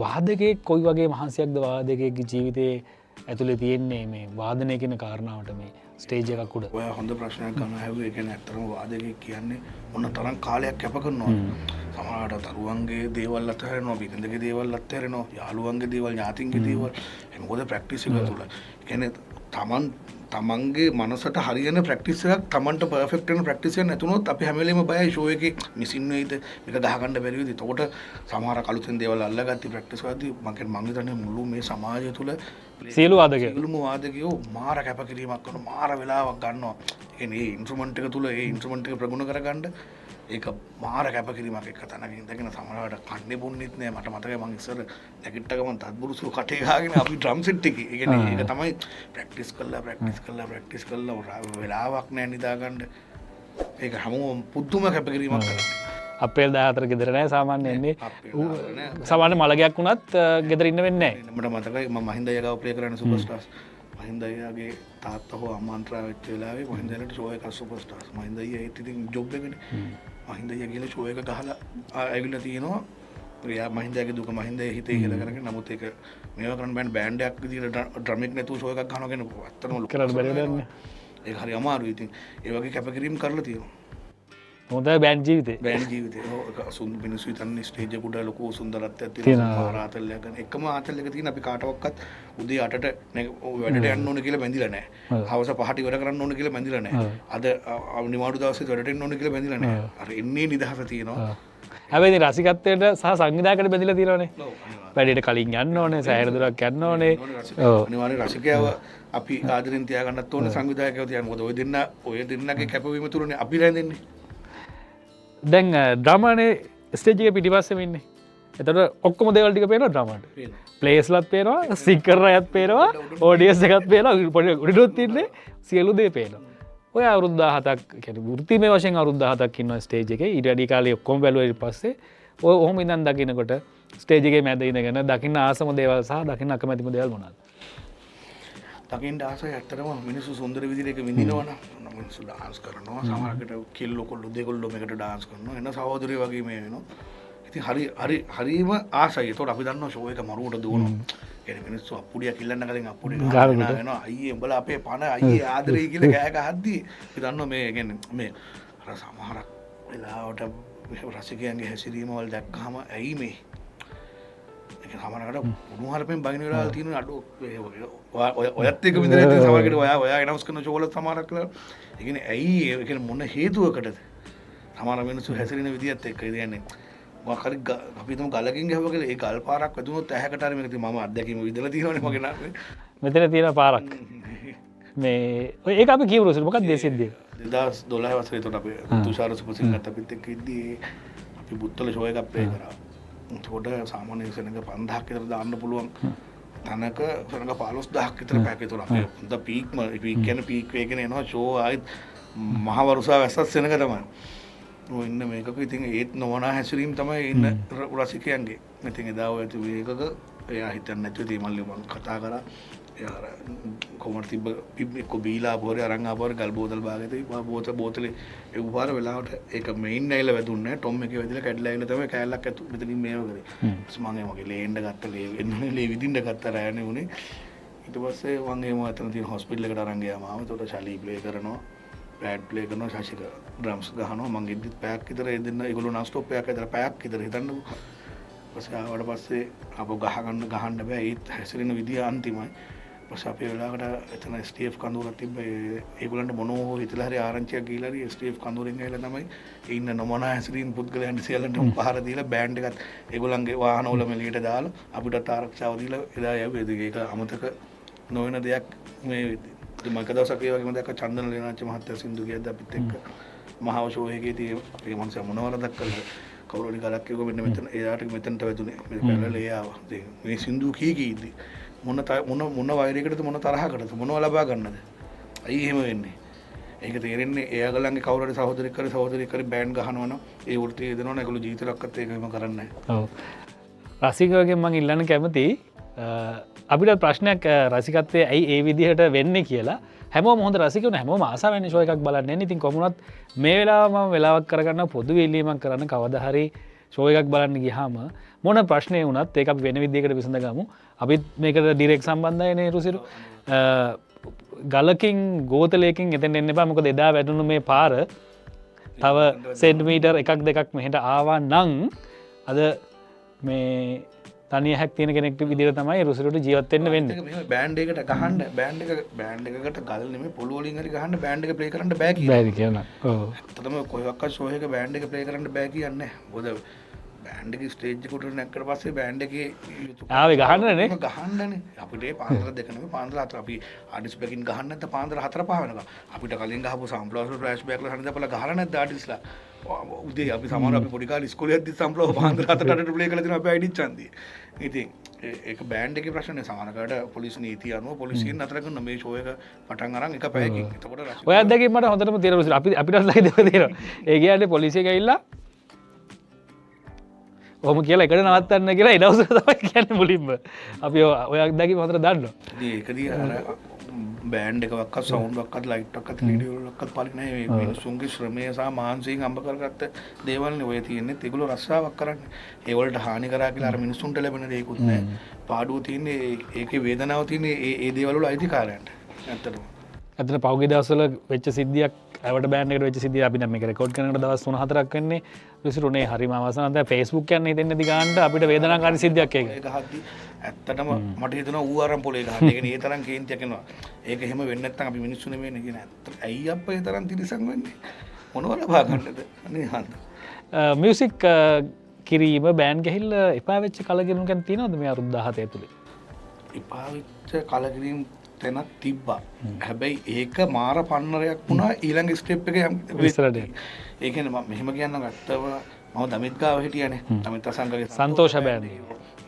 Speaker 2: වාදකයේ කොයි වගේ මහන්සියක්ද වාදකයේ ජීවිතේ ඇතුලේ තියෙන්නේ මේ වාදනය කියන කාරණාවට මේ ස්ටේජ් එකක් උඩ.
Speaker 1: ඔය හොඳ ප්‍රශ්නයක් ගන්න හැවුවේ. ඒ කියන්නේ ඇත්තටම වාදකයෙක් කියන්නේ මොන තරම් කාලයක් කැප කරනවද? සමහරවිට දරුවන්ගේ දේවල් අත්හැරෙනවා, බිරිඳගේ දේවල් අත්හැරෙනවා, යාළුවන්ගේ දේවල්, ඥාතින්ගේ දේවල්. ඒ මොකද ප්‍රැක්ටිස් එක තුළ. ඒ කියන්නේ තමන්ගේ මනසට හරියන ප්‍රැක්ටිස් එකක් තමන්ට පර්ෆෙක්ට් වෙන ප්‍රැක්ටිස් එකක් නැතුනොත් අපි හැම වෙලේම බයයි ෂෝ එකේ මිසින් වෙයිද මේක ගහගන්න බැරි වෙයිද. එතකොට සමහර අලුතෙන් දේවල් අල්ලගත්ති ප්‍රැක්ටිස් කරද්දී මම හිතන්නේ මුළු මේ සමාජය තුළ
Speaker 2: සියලු
Speaker 1: වාදකයෝ මාර කැපකිරීමක් කරන මාර වෙලාවක් ගන්නවා. ඒ ඉන්ස්ට්‍රුමන්ට් එක තුළ ඒ ඉන්ස්ට්‍රුමන්ට් එක ප්‍රගුණ කරගන්න ඒක මාර කැපකිරීමක් එක්ක තැනක ඉඳගෙන සමහරවිට කන්නේ බොන්නෙත් නෑ. මට මතකයි මං ඉස්සර නැගිට්ට ගමන් තත්බුරුසු කටේ ගහගෙන අපි ඩ්‍රම් සෙට් එකේ. ඒ කියන්නේ ඒක තමයි ප්‍රැක්ටිස් කළා වෙලාවක් නෑ නිදාගන්න. ඒක හැමෝම පුදුම කැපකිරීමක් කරනවා.
Speaker 2: අප්‍රේල් 14 ගෙදර නෑ සාමාන්‍යයෙන් එන්නේ. සාමාන්‍ය මලගයක් වුණත් ගෙදර ඉන්න වෙන්නේ නෑ.
Speaker 1: මට මතකයි මම මහින්ද අයියා ගාව ප්ලේ කරන සුපර් ස්ටාර්ස්. මහින්ද අයියාගේ තාත්තා හෝ අම්මා අන්තරා වෙච්ච වෙලාවේ මහින්ද අයියාට ෂෝ එකක් සුපර් ස්ටාර්ස්. මහින්ද අයියා ඒත් ඉතින් ජොබ් එකනේ. මහින්ද අයියා ගිහලා ෂෝ එක ගහලා ඇවිල්ලා තියෙනවා. එයා මහින්ද අයියාගේ දුක මහින්ද අයියා හිතේ කියලා කරගෙන නමුත් ඒක මේවා කරන්න බෑන්ඩ් එකක් විදියට ඩ්‍රම් එක නැතුව ෂෝ එකක් ගහනවා කියන අත්තම
Speaker 2: කරන්න බැරි වෙන්නේ.
Speaker 1: ඒක හරි අමාරුයි. ඉතින් ඒ වගේ කැපකිරීම කරලා තියෙනවා.
Speaker 2: හොඳයි බෑන්ඩ් ජීවිතේ.
Speaker 1: බෑන්ඩ් ජීවිතේ. ඔව් මිනිස්සු හිතන්නේ ස්ටේජ් එක උඩ ලොකු සුන්දරත්වයක් තියෙනවා. ආතල්ලයක් ගන්න. එකම ආතල්ලක තියෙන අපි කාටවත් උදේ 8ට වැඩට යන්න ඕන කියලා බැඳිලා නැහැ. හවස 5ට ඉවර කරන්න ඕන කියලා බැඳිලා නැහැ. අද නිවාඩු දවසේ වැඩට එන්න ඕන කියලා බැඳිලා නැහැ. අර එන්නේ නිදහස තියෙනවා.
Speaker 2: හැබැයි ඉතින් රසිකත්වයට සහ සංවිධායකයට බැඳිලා තියෙනවානේ. වැඩේට කලින් යන්න ඕනේ, සෑහෙන දුරක් යන්න ඕනේ.
Speaker 1: ඔව්. අනිවාර්යයෙන් රසිකයව අපි ආදරෙන් තියාගන්නත් ඕනේ, සංවිධායකයව තියාගන්න. මොකද ඔය දෙන්නගේ කැපවීම තුරනේ අපි රැඳෙන්නේ.
Speaker 2: දැන් ඩ්‍රාමානේ ස්ටේජ් එකේ පිටිපස්සෙම ඉන්නේ. එතට ඔක්කොම දෙවල්ටික පේන ්‍රමට පලේස්ලත් පේනවා සිකර අයත් පේනවා ඕඩියස් එකත් පේන පොඩි උඩිඩොත් තින්නේ සියලු දේ පේනවා ඔය අවරුද්ධහතක් ෘතිම වශයෙන් අවරුද්ධහතක් ඉන්න ස්ටේජ් එක ඉඩඩි කාලය ඔක්කොම බැලුව පස්සේ ඔය ඔහොම ඉදන් දකිනකොට ස්ටේජගේ මැද ඉඳගෙන දකින්න ආසම දේවල් සහ දකින්න අකමැතිම දේවල් මොනවාද
Speaker 1: දකින්න ආස ඇත්තටම මිනිස්සු සුන්දර විදිහට ඒක විඳිනවනම් මිනිස්සු ඩාන්ස් කරනවා සමහරකට කෙල්ලෝ කොල්ලෝ දෙකොල්ලෝ මේකට ඩාන්ස් කරනවා එන සහෝදරයෝ වගේ මේ වෙනවා ඉතින් හරිම ආසයි ඒතකොට අපි දන්නවා ෂෝ එක මරුවට දුවනවා කියන්නේ මිනිස්සු අප්පුඩිය කිල්ලන්න කලින් අප්පුඩිය ගහනවා වෙනවා අයියේ උඹලා අපේ පණ අයියේ ආදරේ කියලා ගෑ ගහද්දි අපි දන්නවා මේ කියන්නේ මේ අර සමහරක් වෙලාවට රසිකයන්ගේ හැසිරීම වල දැක්කම ඇයි මේ සමහරකට උණුහරුපෙන් බගින වෙලාවල් තියෙන අඩු ඔයත් එක්ක විතර ඉතින් සමහරකට ඔයා එනවුස් කරන ෂෝ වල සමහරක් වෙලාවට ඒ කියන්නේ ඇයි ඒ කියන්නේ මොන හේතුවකටද සමහර මිනිස්සු හැසිරෙන විදියත් එක්ක ඒ කියන්නේ මොකක් හරි අපි හිතමු ගලකින් ගහුවා කියලා ඒ ගල් පාරක් වැදුනොත් ඇහැකට හරි මේක ඉතින් මම අත්දැකීම විදලා තියෙනවනේ මගේ නාමේ
Speaker 2: මෙතන තියෙන පාරක් මේ ඔය ඒක අපි කියවුරු මොකක්ද මේ සිද්ධිය
Speaker 1: 2012 වසරේ එතකොට අපි තුෂාර සුපසිංහත් අපිත් එක්ක ඉද්දී අපි බුත්තල ෂෝ එකක් ප්ලේ කරා එතකොට සාමාන්‍ය සෙනඟ 5000ක් විතර දාන්න පුළුවන් තනක සෙනඟ 15000ක් විතර පැක ඒතකොට අපි හොඳ පීක් කියන්නේ පීක් වේගෙන එනවා ෂෝ ආයෙත් මහ වරුසා වැස්සත් සෙනඟ තමයි ඔය ඉන්න මේකක ඉතින් ඒත් නොවනා හැසිරීම තමයි ඉන්න රසිකයන්ගේ ඉතින් එදා ඔය මේකක එයා හිතන්නේ නැතුව ඉතින් මල්ලි මම කතා කරා එයා කොමර් තිබ්බ පිබ්බෙක් බීලා පොරේ අරන් ආපුවාර ගල් බෝතල් භාගෙට බෝතලේ ඒ උපාර වෙලාවට ඒක මෙයින් නැයිලා වැදුන්නේ ටොම් එකේ වැදිලා කැඩලා ඇවිල්ලා තමයි කෑල්ලක් ඇතු මෙතනින් මේව කරේ ඊට මම මගේ ලේන්න ගත්ත ලේ විදින්න ගත්ත රෑනේ උනේ ඊට පස්සේ මම එහෙම අතන තියෙන හොස්පිටල් එකට අරන් ගියාම එතකොට ශලී ප්ලේ කරනවා බෑඩ් ප්ලේ කරනවා ශාසික ඩ්‍රම්ස් ගහනවා මං ඉද්දිත් පැයක් විතර ඒ දෙන්න ඒගොල්ලෝ non stop එකක් ඇදලා පැයක් විතර හිතන්නකෝ ඊපස්සේ ආවට පස්සේ ආපහු ගහන්න බෑ ඒත් හැසිරෙන විදිය අන්තිමයි ඊපස්සේ අපේ වෙලාවකට එතන ස්ටීෆ් කඳුරක් තිබ්බ ඒගොල්ලන්ට මොනෝ හිතලා හරි ආරංචියක් ගිහලා හරි ස්ටීෆ් කඳුරෙන් ඇවිල්ලා තමයි ඉන්න නොමනා හැසිරීම පුද්ගලයන්ට සියල්ලන්ටම පහර දීලා බෑන්ඩ් එකත් ඒගොල්ලන්ගේ වාහනවල මෙලියට දාලා අපිටත් ආරක්ෂාව දීලා එදා යවුවේ ඒක අමතක නොවන දෙයක් මේ මම දවසක් ඒ වගේම දැක්ක චන්දන ලේනාචි මහත්තයා සින්දු කියද්ද අපිත් එක්ක මහව ෂෝ එකේදී අපේ මනුස්සයා මොනවද කළා කවුරු හරි ගලක් කිව්ව මෙන්න මෙතන එයාට මෙතනට වැදුනේ මේ පැනලා ඒ ආවා මේ සින්දු කීකීද්දි මොන වෛරයකටද මොන තරහකටද මොනව ලබා ගන්නද අයි එහෙම වෙන්නේ ඒක තේරෙන්නේ එයාගලන්ගේ කවුරු හරි සහෝදරයෙක් හරි බෑන්ඩ් ගහනවනම් ඒ වෘත්තිය දෙනවනම් ඒගොල්ලෝ ජීවිතයක්වත් ඒකම කරන්නේ නැහැ
Speaker 2: ඔව් රසිකවගෙන් මම ඉල්ලන්න කැමතියි අපිට ප්‍රශ්නයක් රසිකත්වය ඇයි ඒ විදිහට වෙන්න කියලා හැමෝම හොඳ රසිකවන හැමෝම ආසාවෙන් ෂෝ එකක් බලන්න ඉතින් කොමුණත් මේ වෙලාව මම වෙලාවක් කරගන්න පොදු ඉල්ලීමක් කරන්න කවදා හරි ෂෝ එකක් බලන්න ගියාම මොන ප්‍රශ්නය වුණත් ඒක අපි වෙන විදිහකට විසඳගමු අපිත් මේකට ඩිරෙක්ට් සම්බන්ධයි නේ රුසිරු ගලකින් ගෝතලයකින් එතෙන් එන්න එපා මොකද එදා වැටුණු මේ පාර තව සෙන්ටිමීටර් එකක් දෙකක් මෙහෙට ආවා නම් අද මේ තනිය හැක් තියෙන කෙනෙක් විදිහට තමයි රුසිරට ජීවත් වෙන්න වෙන්නේ.
Speaker 1: බෑන්ඩ් එකකට ගහන්න බෑන්ඩ් එකකට ගල් නෙමෙයි පොළු වලින් හරි ගහන්න බෑන්ඩ් එක ප්ලේ කරන්න බෑ කියලා.
Speaker 2: බෑ කියනවා. ඔව්.
Speaker 1: ඇත්තටම කොහොක්වත් ෂෝ එක බෑන්ඩ් එක ප්ලේ කරන්න බෑ කියන්නේ නැහැ. මොකද බෑන්ඩ් එක ස්ටේජ් එකට නැක්කට පස්සේ බෑන්ඩ් එකේ
Speaker 2: ආවේ ගහන්නනේ.
Speaker 1: ගහන්නනේ. අපිට ඒ පාන්දර දෙක නෙමෙයි පාන්දර හතර අපි ආටිස් බැකින් ගහන්න නැත්නම් පාන්දර හතර පහ වෙනකම්. අපිට කලින් ගහපු සම්ප්ලවර්ස් ෆ්ලෑෂ් බෑක්ලා හරිද අපලා ගහලා නැද්ද ආටිස්ලා. උදේ අපි සමහර අපි පොඩි කාලේ ඉස්කෝලේ යද්දි සම්ප්ලවර් පාන්දර හතරට අඩට ප්ලේ කරලා තියෙනවා අපි අයිඩි ඡන්දියේ. ඉතින් ඒක බෑන්ඩ් එකේ ප්‍රශ්නේ සමහරකට පොලිස් නීතිය අනුව පොලිසියෙන් නතර කරන මේ ෂෝ එක පටන් අරන් එක පැයකින්. එතකොට
Speaker 2: ඔය අත්දැකීම් මට හොඳටම තේරෙනවා. අපිටත් ලයි දෙව තියෙනවා. ඒ කියන්නේ පොලිසිය ගිහිල්ලා ඔහොම කියලා එකට නවත්තන්න කියලා ඒ දවස්වල තමයි කියන්නේ මුලින්ම. අපි ඔය අත්දැකීම් හොඳට දන්නවා.
Speaker 1: ඉතින් ඒකදී අර බෑන්ඩ් එකක්වත් සවුන්ඩ් එකක්වත් ලයිට් එකක්වත් රේඩියෝ එකක්වත් පාලි නැහැ මේ මිනිස්සුන්ගේ ශ්‍රමය සහ මානසිකව අම්බ කරගත්ත දේවල් නේ ඔය තියෙන්නේ ඒගොල්ලෝ රස්සාවක් කරන්නේ ඒ වලට හානි කරා කියලා අර මිනිස්සුන්ට ලැබෙන දේකුත් නැහැ පාඩුව තියෙන්නේ ඒකේ වේදනාව තියෙන්නේ ඒ දේවල් වල අයිතිකාරයන්ට ඇත්තටම
Speaker 2: පහුගිය දවස්වල වෙච්ච සිද්ධියක් ඇවට බෑන්ඩ් එකට වෙච්ච සිද්ධිය අපි දැන් මේක රෙකෝඩ් කරනකොට දවස් 3-4ක් වෙන්නේ විසිරුනේ හරිම අවසන් දැන් Facebook යන්නේ හිතෙන්නේ නැති ගානට අපිට වේදනාකාරී සිද්ධියක් ඒක
Speaker 1: හද්දි ඇත්තටම මට හිතෙනවා ඌ අරන් පොලේ ගහන්න. ඒ කියන්නේ ඒ තරම් කේන්තියක් එනවා. ඒක එහෙම වෙන්නේ නැත්නම් අපි මිනිස්සු නෙමෙයිනේ කියන ඇත්ත. ඇයි අප්පා ඒ තරම් තිරසං වෙන්නේ? මොනවද ලබා ගන්නද? අනේ හන්ද.
Speaker 2: මියුසික් කිරීම බෑන්ඩ් ගහිල්ලා එපා වෙච්ච කලකිරුණු කෙනෙක් තියෙනවද මේ අවුරුදු 17 ඇතුලේ?
Speaker 1: එපා වෙච්ච කලකිරීම තැනක් තිබ්බා. හැබැයි ඒක මාර පන්නරයක් වුණා ඊළඟ ස්ටෙප් එක
Speaker 2: ඉස්සරහට.
Speaker 1: ඒ කියන්නේ මම මෙහෙම කියන්නම් ඇත්තව මම දමිත් ගාව හිටියනේ. දමිත් අසංගගේ
Speaker 2: සන්තෝෂ බෑන්ඩ්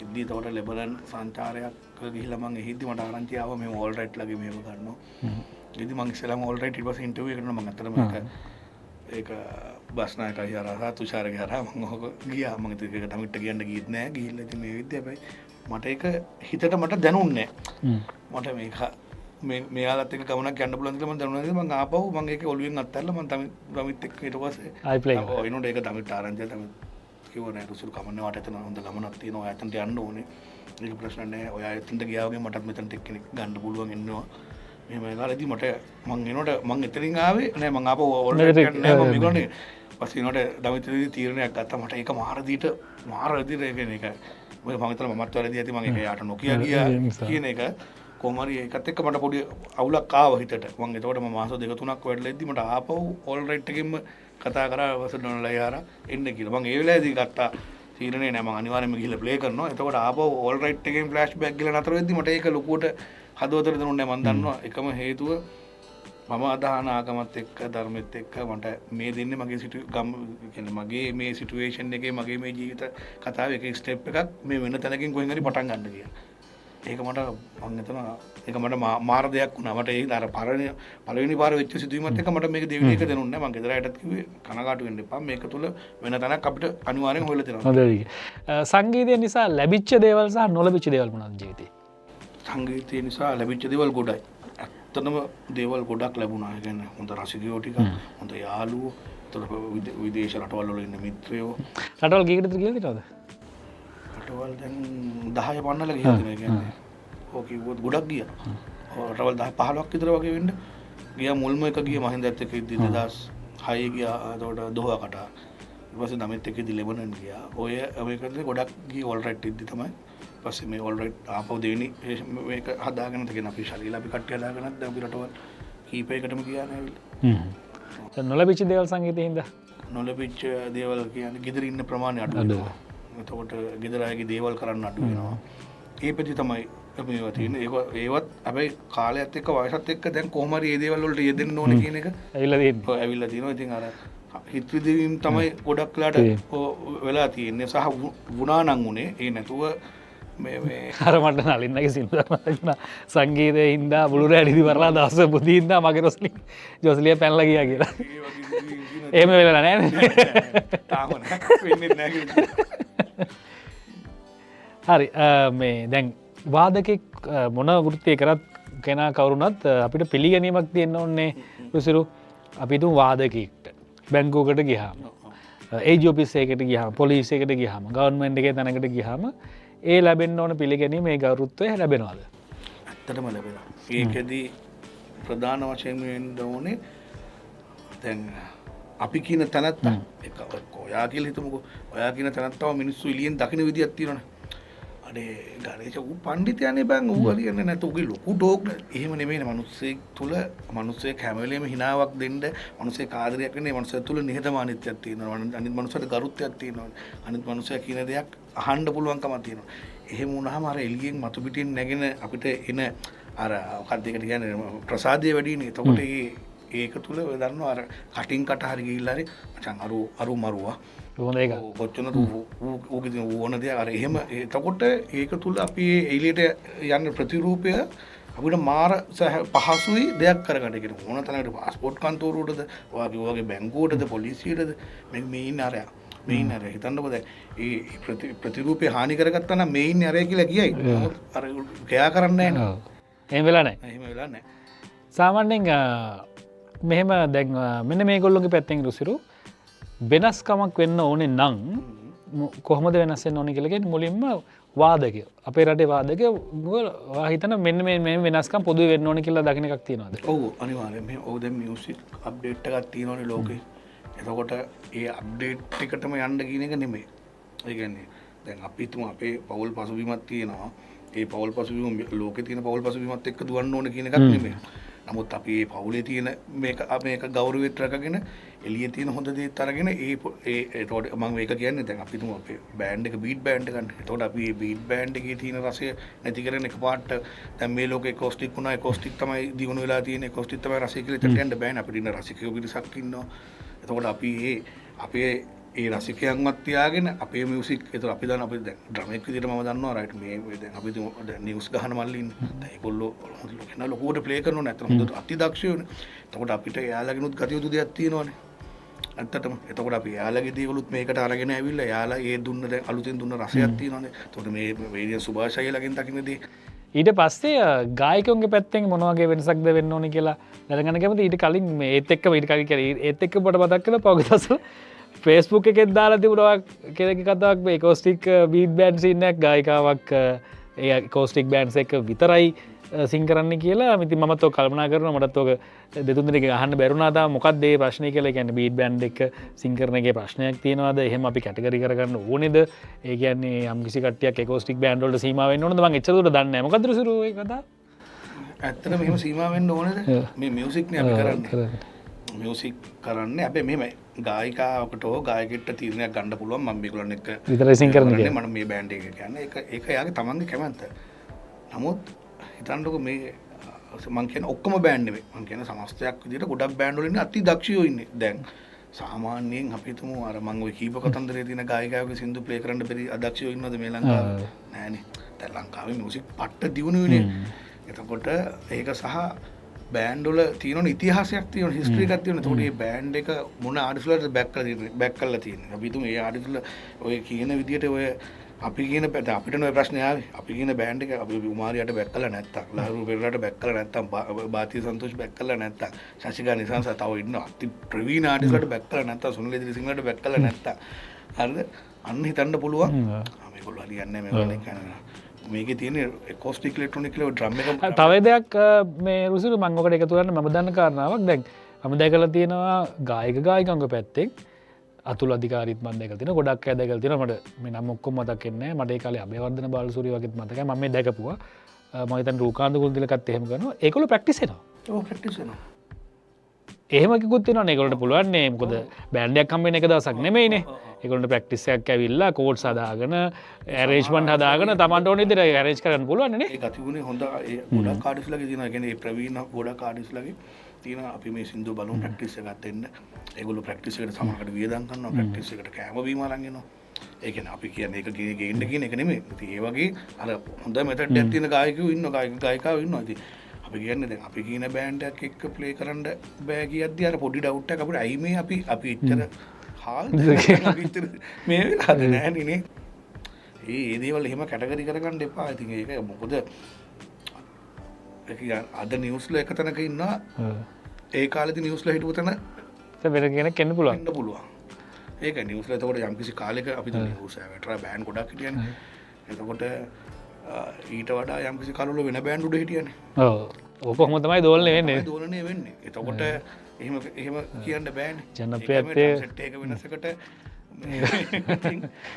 Speaker 1: ඉද්දී තවට ලෙබලන් සංචාරයක් ගිහිල්ලා මම එහිද්දි මට ආරංචි ආවා මේ ඕල් රයිට් ලගේ මේව ගන්නවා. ඉතින් මම ඉස්සෙල්ලාම ඕල් රයිට් ඊට පස්සේ ඉන්ටර්විව් එකකට මම අතරම ඒක බස්නායකයි හරහා තුෂාරගේ හරහා මම ඔක ගියා. මම ඉතින් ඒක දමිත්ට කියන්න ගියෙත් නෑ. ගිහිල්ලා ඉතින් මේ විදිහ හැබැයි මට ඒක හිතට මට දැනුන්නේ නෑ. මට මේක මෙයාලත් එක්ක ගමනක් යන්න පුළුවන් කියලා මම දැනුණා. මම ආපහු මම ඒක ඔළුවෙන් අත්හැරලා මම දමිත් එක්ක ඊට පස්සේ
Speaker 2: ආයි ප්ලේ
Speaker 1: කරා. ඒනොට ඒක දමිත් ආරංචි දමිත් කිව්වා නෑ රුසුල් කමන්නේ වට එතන හොඳ ගමනක් තියෙනවා. ඔයා එතනට යන්න ඕනේ. ඒක ප්‍රශ්න නෑ. ඔයා එතනට ගියා වගේ මටත් මෙතනට එක්කෙනෙක් ගන්න පුළුවන් ඉන්නවා. මෙහෙම කාලෙදී මට මං එනකොට මං එතනින් ආවේ නෑ මං ආපහු ඕල්රයිට් යන්න නෑ මම මේගොල්ලෝ පස්සේ එනකොට දමිත්‍රි තීරණයක් ගත්තා. මට ඒක මාරදීට ඒ කියන්නේ ඒක මම හිතලා මමත් වැරදි ඇති මම ඒක යාට නොකිය ගියා කියන එක කොහොම හරි ඒකත් එක්ක මට පොඩි අවුලක් ආවා හිතට. මං එතකොට මම මාස 2-3ක් වැඩලා ඉද්දි මට ආපහු ඕල්රයිට් එකෙන්ම කතා කරා වසඩොනලා යාරා එන්න කියලා. මං ඒ වෙලාවේදී ගත්තා තීරණේ නෑ මං අනිවාර්යෙන්ම ගිහලා ප්ලේ කරනවා. එතකොට ආපහු ඕල්රයිට් එකෙන් ෆ්ලෑෂ් බෑක් ගිහලා නතර වෙද්දි මට ඒක ලොකුවට හදවතට දුන්නා. මං දන්නවා එකම හේතුව මම අදහන ආගමත් එක්ක ධර්මෙත් එක්ක මට මේ දෙන්නේ මගේ මගේ මේ සිටුවේෂන් එකේ මගේ මේ ජීවිත කතාවේ එක ස්ටෙප් එකක් මේ වෙන තැනකින් කොහෙන් හරි පටන් ගන්න කියලා. ඒක මට මං හිතනවා ඒක මට මාර දෙයක් වුණා. මට ඒ අර පළවෙනි පාර වෙච්ච සිදුවීමත් එක්ක මට මේක දෙවෙනි එක දැනුන්නේ නැහැ. මං ගෙදර අයටත් කිව්වේ කනගාටු වෙන්න එපා. මේක තුල වෙන තැනක් අපිට අනිවාර්යෙන් හොයලා දෙනවා.
Speaker 2: හොඳයි. සංගීතය නිසා ලැබිච්ච දේවල් සහ නොලැබිච්ච දේවල් මොනවද ජීවිතේ?
Speaker 1: සංගීතය නිසා ලැබිච්ච දේවල් ගොඩයි. ඇත්තටම දේවල් ගොඩක් ලැබුණා. ඒ කියන්නේ හොඳ රසිකයෝ ටික, හොඳ යාළුවෝ, විදේශ රටවල් වල ඉන්න මිත්‍රයෝ.
Speaker 2: රටවල් කීයකටද කියලා හිතනවද?
Speaker 1: රටවල් දැන් 10 පන්නල ගියා තියෙනවා. ඒ කියන්නේ ඕක කිව්වොත් ගොඩක් ගියා. රටවල් 10 15ක් විතර වගේ වෙන්න ගියා. මුල්ම එක ගියා මහින්දත් එක්ක ඉද්දි 2006 ගියා. එතකොට දෝහාකට. ඊට පස්සේ දමිත් එක්ක ඉද්දි ලෙබනන් ගියා. ඔය මේකද ගොඩක් ගියේ ඕල් රයිට් ඉද්දි තමයි. පස්සේ මේ ඕල් රයිට් ආපහු දෙවෙනි මේක හදාගෙන තියෙන අපි ශරීර අපි කට්ටිය හදාගෙනත් දැන් අපි රටවල් කීපයකටම ගියා නෑවිල.
Speaker 2: නොලැබිච්ච දේවල් සංගීතේ හින්දා
Speaker 1: නොලැබිච්ච දේවල් කියන්නේ ගෙදර ඉන්න ප්‍රමාණය අඩු වෙනවා. එතකොට ගෙදර අයගේ දේවල් කරන්න අඩු වෙනවා. ඒ පැති තමයි මේවා තියෙන්නේ. ඒවත් හැබැයි කාලයත් එක්ක වයසත් එක්ක දැන් කොහොම හරි මේ දේවල් වලට යෙදෙන්න ඕනේ කියන එක
Speaker 2: ඇවිල්ලා තියෙන්නේ.
Speaker 1: ඔව් ඇවිල්ලා තියෙනවා. ඉතින් අර හිත විදවීම් තමයි ගොඩක් වෙලාට වෙලා තියෙන්නේ. සහ වුණා නම් උනේ ඒ නැතුව
Speaker 2: හරමට නලින්නගේ සිල්ලන සංගීතය හින්දා බුළුර ඇඩිදි වරලා දස බුදීන්දා මගේ රොස්ලි ජොස්ලිය පැල්ල ගිය කියලා ඒම වෙලා නෑ හරි මේ දැන් වාදකෙක් මොන වෘත්තිය කරත් කෙනා කවරුනත් අපිට පිළිගැනීමක් තියෙන්න ඔන්නේ රුසිරු අපිතු වාදකෙක්ට බැංකෝකට ගිහාම ඒජෝපිස්සේකට ගිහම පොලිසේකට ගිහම ගවන්මෙන්ට් එක තැනකට ගිහම ඒ ලැබෙන්න ඕන පිළිගැනීම මේ ගෞරවත්වය ලැබෙනවාද?
Speaker 1: ඇත්තටම ලැබෙනවා. ඒකෙදී ප්‍රධාන වශයෙන් වෙන්න ඕනේ දැන් අපි කියන තැනත්තා එක ඔයා කියලා හිතමුකෝ. ඔයා කියන තැනත්තව මිනිස්සු එළියෙන් දකින්න විදියක් තියෙනවනේ. අනේ ගණේෂ ඌ පඬිතයනේ බං ඌ හරියන්නේ නැතු ඌගේ ලොකු ඩෝක් එහෙම නෙමෙයිනේ. මිනිස්සෙක් තුල මිනිස්සෙක් හැම වෙලේම හිනාවක් දෙන්න මිනිස්සෙක් ආදරයක් වෙන්නේ මිනිස්සෙක් තුල නිහතමානීත්වයක් තියෙනවා. අනිත් මිනිස්සුන්ට ගරුත්වයක් තියෙනවා. අනිත් මිනිස්සයා කියන දෙයක් අහන්න පුළුවන්කමක් තියෙනවා. එහෙම වුණාම අර එළියෙන් මතු පිටින් නැගෙන අපිට එන අර මොකක්ද ඒකට කියන්නේ ප්‍රසාදය වැඩිනේ. එතකොට ඒක තුල ඔය දන්නවා අර කටින් කට හරි ගිහිල්ලා හරි මචං අරු මරුවා
Speaker 2: හොඳ ඒක
Speaker 1: කොච්චර ඌගේ ඕන දෙයක් අර එහෙම එතකොට ඒක තුල අපි එළියට යන ප්‍රතිරූපය අපිට මාර පහසුයි දෙයක් කරගන්න කියන ඕන තරමට පාස්පෝර්ට් කන්තෝරුවටද ඔයගේ බැංකුවටද පොලිසියටද මේ ඉන්න අරයා මේ ඉන්න අරයා හිතන්නකො දැන් ඒ ප්‍රතිරූපය හානි කරගත්තා නම් මේ ඉන්නේ අරයා කියලා කියයි අර කෑ කරන්නේ නැහැ
Speaker 2: නේ එහෙම වෙලා නැහැ
Speaker 1: එහෙම වෙලා නැහැ
Speaker 2: සාමාන්‍යයෙන් මෙහෙම දැන් මෙන්න මේගොල්ලොගේ පැත්තෙන් රුසිරු වෙනස්කමක් වෙන්න ඕනේ නම් කොහොමද වෙනස් වෙන්න ඕනේ කියලා කියන්නේ මුලින්ම වාදකයෝ අපේ රටේ වාදකයෝ හිතන මෙන්න මේ වෙනස්කම් පොදුවේ වෙන්න ඕනේ කියලා දකින්න එකක් තියෙනවද?
Speaker 1: ඔව් අනිවාර්යයෙන් මේ ඔව් දැන් මියුසික් අප්ඩේට් එකක් තියෙනවනේ ලෝකේ. එතකොට ඒ අප්ඩේට් එකටම යන්න කියන එක නෙමෙයි. ඒ කියන්නේ දැන් අපි තුමු අපේ පෞල් පසුබිමක් තියෙනවා. ඒ පෞල් පසුබිම ලෝකේ තියෙන පෞල් පසුබිමත් එක්ක දුවන්න ඕනේ කියන එකක් නෙමෙයි. නමුත් අපි මේ පවුලේ තියෙන මේක ගෞරවයට රැකගෙන එළියේ තියෙන හොඳ දේත් අරගෙන ඒතකොට මම මේක කියන්නේ දැන් අපි තුමු අපේ බෑන්ඩ් එක බීට් බෑන්ඩ් එක ගන්න. ඒතකොට අපි මේ බීට් බෑන්ඩ් එකේ තියෙන රසය නැති කරගෙන එකපාරට දැන් මේ ලෝකේ එකෝස්ටික් වුණා එකෝස්ටික් තමයි දිනුන වෙලා තියෙන එකෝස්ටික් තමයි රසය කියලා ඉතින් යන්න බෑනේ අපිට ඉන්න රසිකයෝ පිරිසක් ඉන්නවා. එතකොට අපි අපේ ඒ රසිකයන්වත් තියාගෙන අපේ මියුසික් ඒතර අපි දන්න අපි දැන් ඩ්‍රම් එක විදිහට මම දන්නවා රයිට් මේ දැන් අපි නිවුස් ගහන මල්ලි ඉන්නේ. දැන් ඒගොල්ලෝ හොඳ ලොකුවට ප්ලේ කරනවා නැත්නම් හොඳට අතිදක්ෂයෝනේ. එතකොට අපිට එයාලගෙනුත් ගතියුතු දෙයක් තියෙනවානේ. ඇත්තටම. එතකොට අපි එයාලගේ දේවලුත් මේකට අරගෙන ඇවිල්ලා එයාලා ඒ දුන්න දැන් අලුතෙන් දුන්න රසයක් තියෙනවානේ. එතකොට මේ වේදිය සුභාෂ් අයියලාගෙන් දකින්නදී
Speaker 2: ඊට පස්සේ ගායකයන්ගේ පැත්තෙන් මොන වගේ වෙනසක්ද වෙන්න ඕනේ කියලා දැනගන්න කැමතියි. ඊට කලින් මේ ඒත් එක්ක ඊට කලින් කියලා ඒත් එක්ක පොඩ මතක් කරලා පහුගිය දවස්වල Facebook එකෙන් දාලා තිබුණා කෙනෙක් කතාවක් මේ කොස්ටික් බීට් බෑන්ඩ් සීන් එකක් ගායිකාවක් ඒ කොස්ටික් බෑන්ඩ්ස් එක විතරයි සිං කරන්න කියලා. ඉතින් මමත් ඔක කල්පනා කරනවා මටත් ඔක දෙතුන් දෙනෙක් අහන්න බැරුණා තාම මොකක්ද මේ ප්‍රශ්නේ කියලා. කියන්නේ බීට් බෑන්ඩ් එක සිං කරන එකේ ප්‍රශ්නයක් තියෙනවද? එහෙම අපි කැටගරි කරගන්න ඕනේද? ඒ කියන්නේ යම් කිසි කට්ටියක් ඒකොස්ටික් බෑන්ඩ් වලට සීමා වෙන්න ඕනද? මම එච්චර දුරට දන්නේ නැහැ. මොකද්ද රුසිරු ඒ කතාව?
Speaker 1: ඇත්තටම මෙහෙම සීමා වෙන්න ඕනේද? මේ මියුසික් නේ අපි කරන්නේ. මියුසික් කරන්නේ හැබැයි මෙහෙමයි. ගායිකාවකට හෝ ගායකයෙක්ට තීරණයක් ගන්න පුළුවන් මම මේගොල්ලන් එක්ක
Speaker 2: විතරයි සිං කරන්නේ.
Speaker 1: මම මේ බෑන්ඩ් එක කියන්නේ ඒක එයාගේ තමන්ගේ කැමැත්ත. නමුත් හිතන්නකො මේ මං කියන ඔක්කොම බෑන්ඩ් නෙවෙයි. මං කියන සමස්තයක් විදිහට ගොඩක් බෑන්ඩ් වල ඉන්නේ අති දක්ෂයෝ ඉන්නේ. දැන් සාමාන්‍යයෙන් අපි හිතමු අර මං ওই කීප කතන්දරේ තියෙන ගායිකාවගේ සින්දු ප්ලේ කරන්න බැරි අදක්ෂයෝ ඉන්නවද මේ ලංකාවේ? නෑනේ. දැන් ලංකාවේ මියුසික් පට්ට දියුණුවනේ. එතකොට ඒක සහ බෑන්ඩ් වල තියෙන ඉතිහාසයක් තියෙන හිස්ටරි එකක් තියෙන. එතකොට මේ බෑන්ඩ් එක මොන ආටිස්ට්ලාට බැක් කරලා තියෙන්නේ. අපි හිතමු මේ ආටිස්ට්ලා ඔය කියන විදිහට ඔය අපි කියන අපිට නෝ ප්‍රශ්නේ ආවේ. අපි කියන බෑන්ඩ් එක අපි උමාරියට බැක් කළා නැත්තම්, ලහරු පෙරේරාට බැක් කළා නැත්තම්, බාතිය සන්තෝෂ් බැක් කළා නැත්තම්, ශශිකා නිසංස තව ඉන්නවා. අති ප්‍රවීණ ආටිස්ට්ලාට බැක් කළා නැත්තම්, සුනිල් ඉදිරිසිංහලට බැක් කළා නැත්තම්. හරිද? අන්න හිතන්න පුළුවන්. මේගොල්ලෝ හරියන්නේ නැහැ මේගොල්ලෝ කියන්නේ. මේකේ තියෙන කොස්ටික් ඉලෙක්ට්‍රොනික ලෙවල් ඩ්‍රම් එක
Speaker 2: තව දෙයක් මේ රුසිරු මම ඔකට එකතු කරන්න මම දන්න කාරණාවක්. දැන් මම දැකලා තියෙනවා ගායිකයන්ගේ පැත්තෙන් අතුල අධිකාරීත් මම දැකලා තියෙනවා. ගොඩක් අය දැකලා තියෙනවා. මට මේ නම් ඔක්කොම මතක් වෙන්නේ නැහැ. මට ඒ කාලේ අබේවර්ධන බාලසූරිය වගේත් මතකයි. මම මේ දැකපුවා. මම හිතන්නේ රූකාන්ත කුරුන්දිලකත් එහෙම කරනවා. ඒගොල්ලෝ ප්‍රැක්ටිස් වෙනවා.
Speaker 1: ඔව් ප්‍රැක්ටිස් වෙනවා.
Speaker 2: එහෙම කිකුත් තියෙනවනේ. ඒගොල්ලන්ට පුළුවන් නේ. මොකද බෑන්ඩ් එකක් හම්බ වෙන එක දවසක් නෙමෙයිනේ. ඒගොල්ලන්ට ප්‍රැක්ටිස් එකක් ඇවිල්ලා කෝඩ්ස් හදාගෙන ඇරේන්ජ්මන්ට් හදාගෙන තමන්ට ඕන විදිහට ඇරේන්ජ් කරන්න පුළුවන් නේ.
Speaker 1: ඒ ගතිගුණේ හොඳ ඒ ගොඩක් ආටිස්ට්ලාගේ තියෙනවා. ඒ කියන්නේ ප්‍රවීණ ගොඩක් ආටිස්ට්ලාගේ තියෙනවා. අපි මේ සින්දු බලමු ප්‍රැක්ටිස් එකක් දෙන්න. ඒගොල්ලෝ ප්‍රැක්ටිස් එකට සමහරකට වියදම් කරනවා. ප්‍රැක්ටිස් එකට කෑම බීම අරන් එනවා. ඒ කියන්නේ අපි කියන්නේ ඒක ගේන්න කියන එක නෙමෙයි. ඉතින් ඒ වගේ අර හොඳ මෙතඩ් එකක් තියෙන ගායකයෝ ඉන්නවා. ගායිකාවෝ ඉන්නවා. ඉතින් අපි කියන්නේ දැන් අපි කියන බෑන්ඩ් එකක් එක්ක ප්ලේ කරන්න බෑ කියද්දි අර පොඩි ඩවුට් එකක් අපිට ඇයි මේ අපි එච්චර හාල් මේ වෙලාද නෑනේ නේ. ඒ දේවල් එහෙම කැටගරි කරගන්න එපා. ඉතින් ඒක මොකද අද නිවුස් වල එක තැනක ඉන්නවා. ඒ කාලේදී නිවුස් වල හිටපු තැන
Speaker 2: වෙන කෙනෙක් එන්න පුළුවන්.
Speaker 1: එන්න පුළුවන්. ඒක නිවුස් වල එතකොට යම්කිසි කාලයක අපි දැන් නිවුස් එකකට බෑන්ඩ් ගොඩක් හිටියනේ. එතකොට ඊට වඩා යම්කිසි කලවල වෙන බෑන්ඩ් උඩ හිටියනේ.
Speaker 2: ඔව්. ඕක කොහොම තමයි දෝලණය වෙන්නේ.
Speaker 1: දෝලණය වෙන්නේ. එතකොට එහෙම කියන්න බෑනේ.
Speaker 2: ජනප්‍රියත්වය
Speaker 1: සෙට් එක වෙනසකට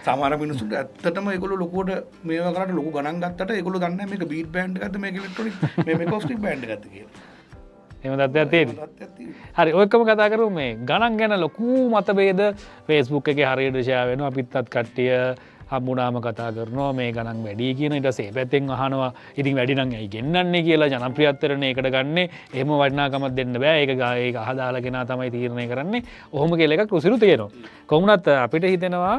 Speaker 1: සමහර මිනිස්සුන්ට ඇත්තටම ඒගොල්ලෝ ලොකුවට මේවා කරාට ලොකු ගණන් ගත්තට ඒගොල්ලෝ දන්නේ නැහැ මේක බීට් බෑන්ඩ් එකක්ද මේක ඉලෙක්ට්‍රොනික මේ කොස්ටික් බෑන්ඩ් එකක්ද කියලා.
Speaker 2: එහෙම තත්ත්වයක් තියෙන්නේ. හරි ඔයකම කතා කරමු මේ ගණන් ගැන ලොකු මතභේද Facebook එකේ හරියට ෂෙයා වෙනවා. අපිත් අත් කට්ටිය හම්බුනාම කතා කරනවා මේ ගණන් වැඩි කියන. ඊට පස්සේ පැත්තෙන් අහනවා ඉතින් වැඩි නම් ඇයි ගෙන්නන්නේ කියලා. ජනප්‍රියත්වරනේ ඒකට ගන්නේ. එහෙම වටිනාකමක් දෙන්න බෑ. ඒක අහදාලා කෙනා තමයි තීරණය කරන්නේ. ඔහොම කියලා එකක් රුසිරු තියෙනවා. කොහොමුණත් අපිට හිතෙනවා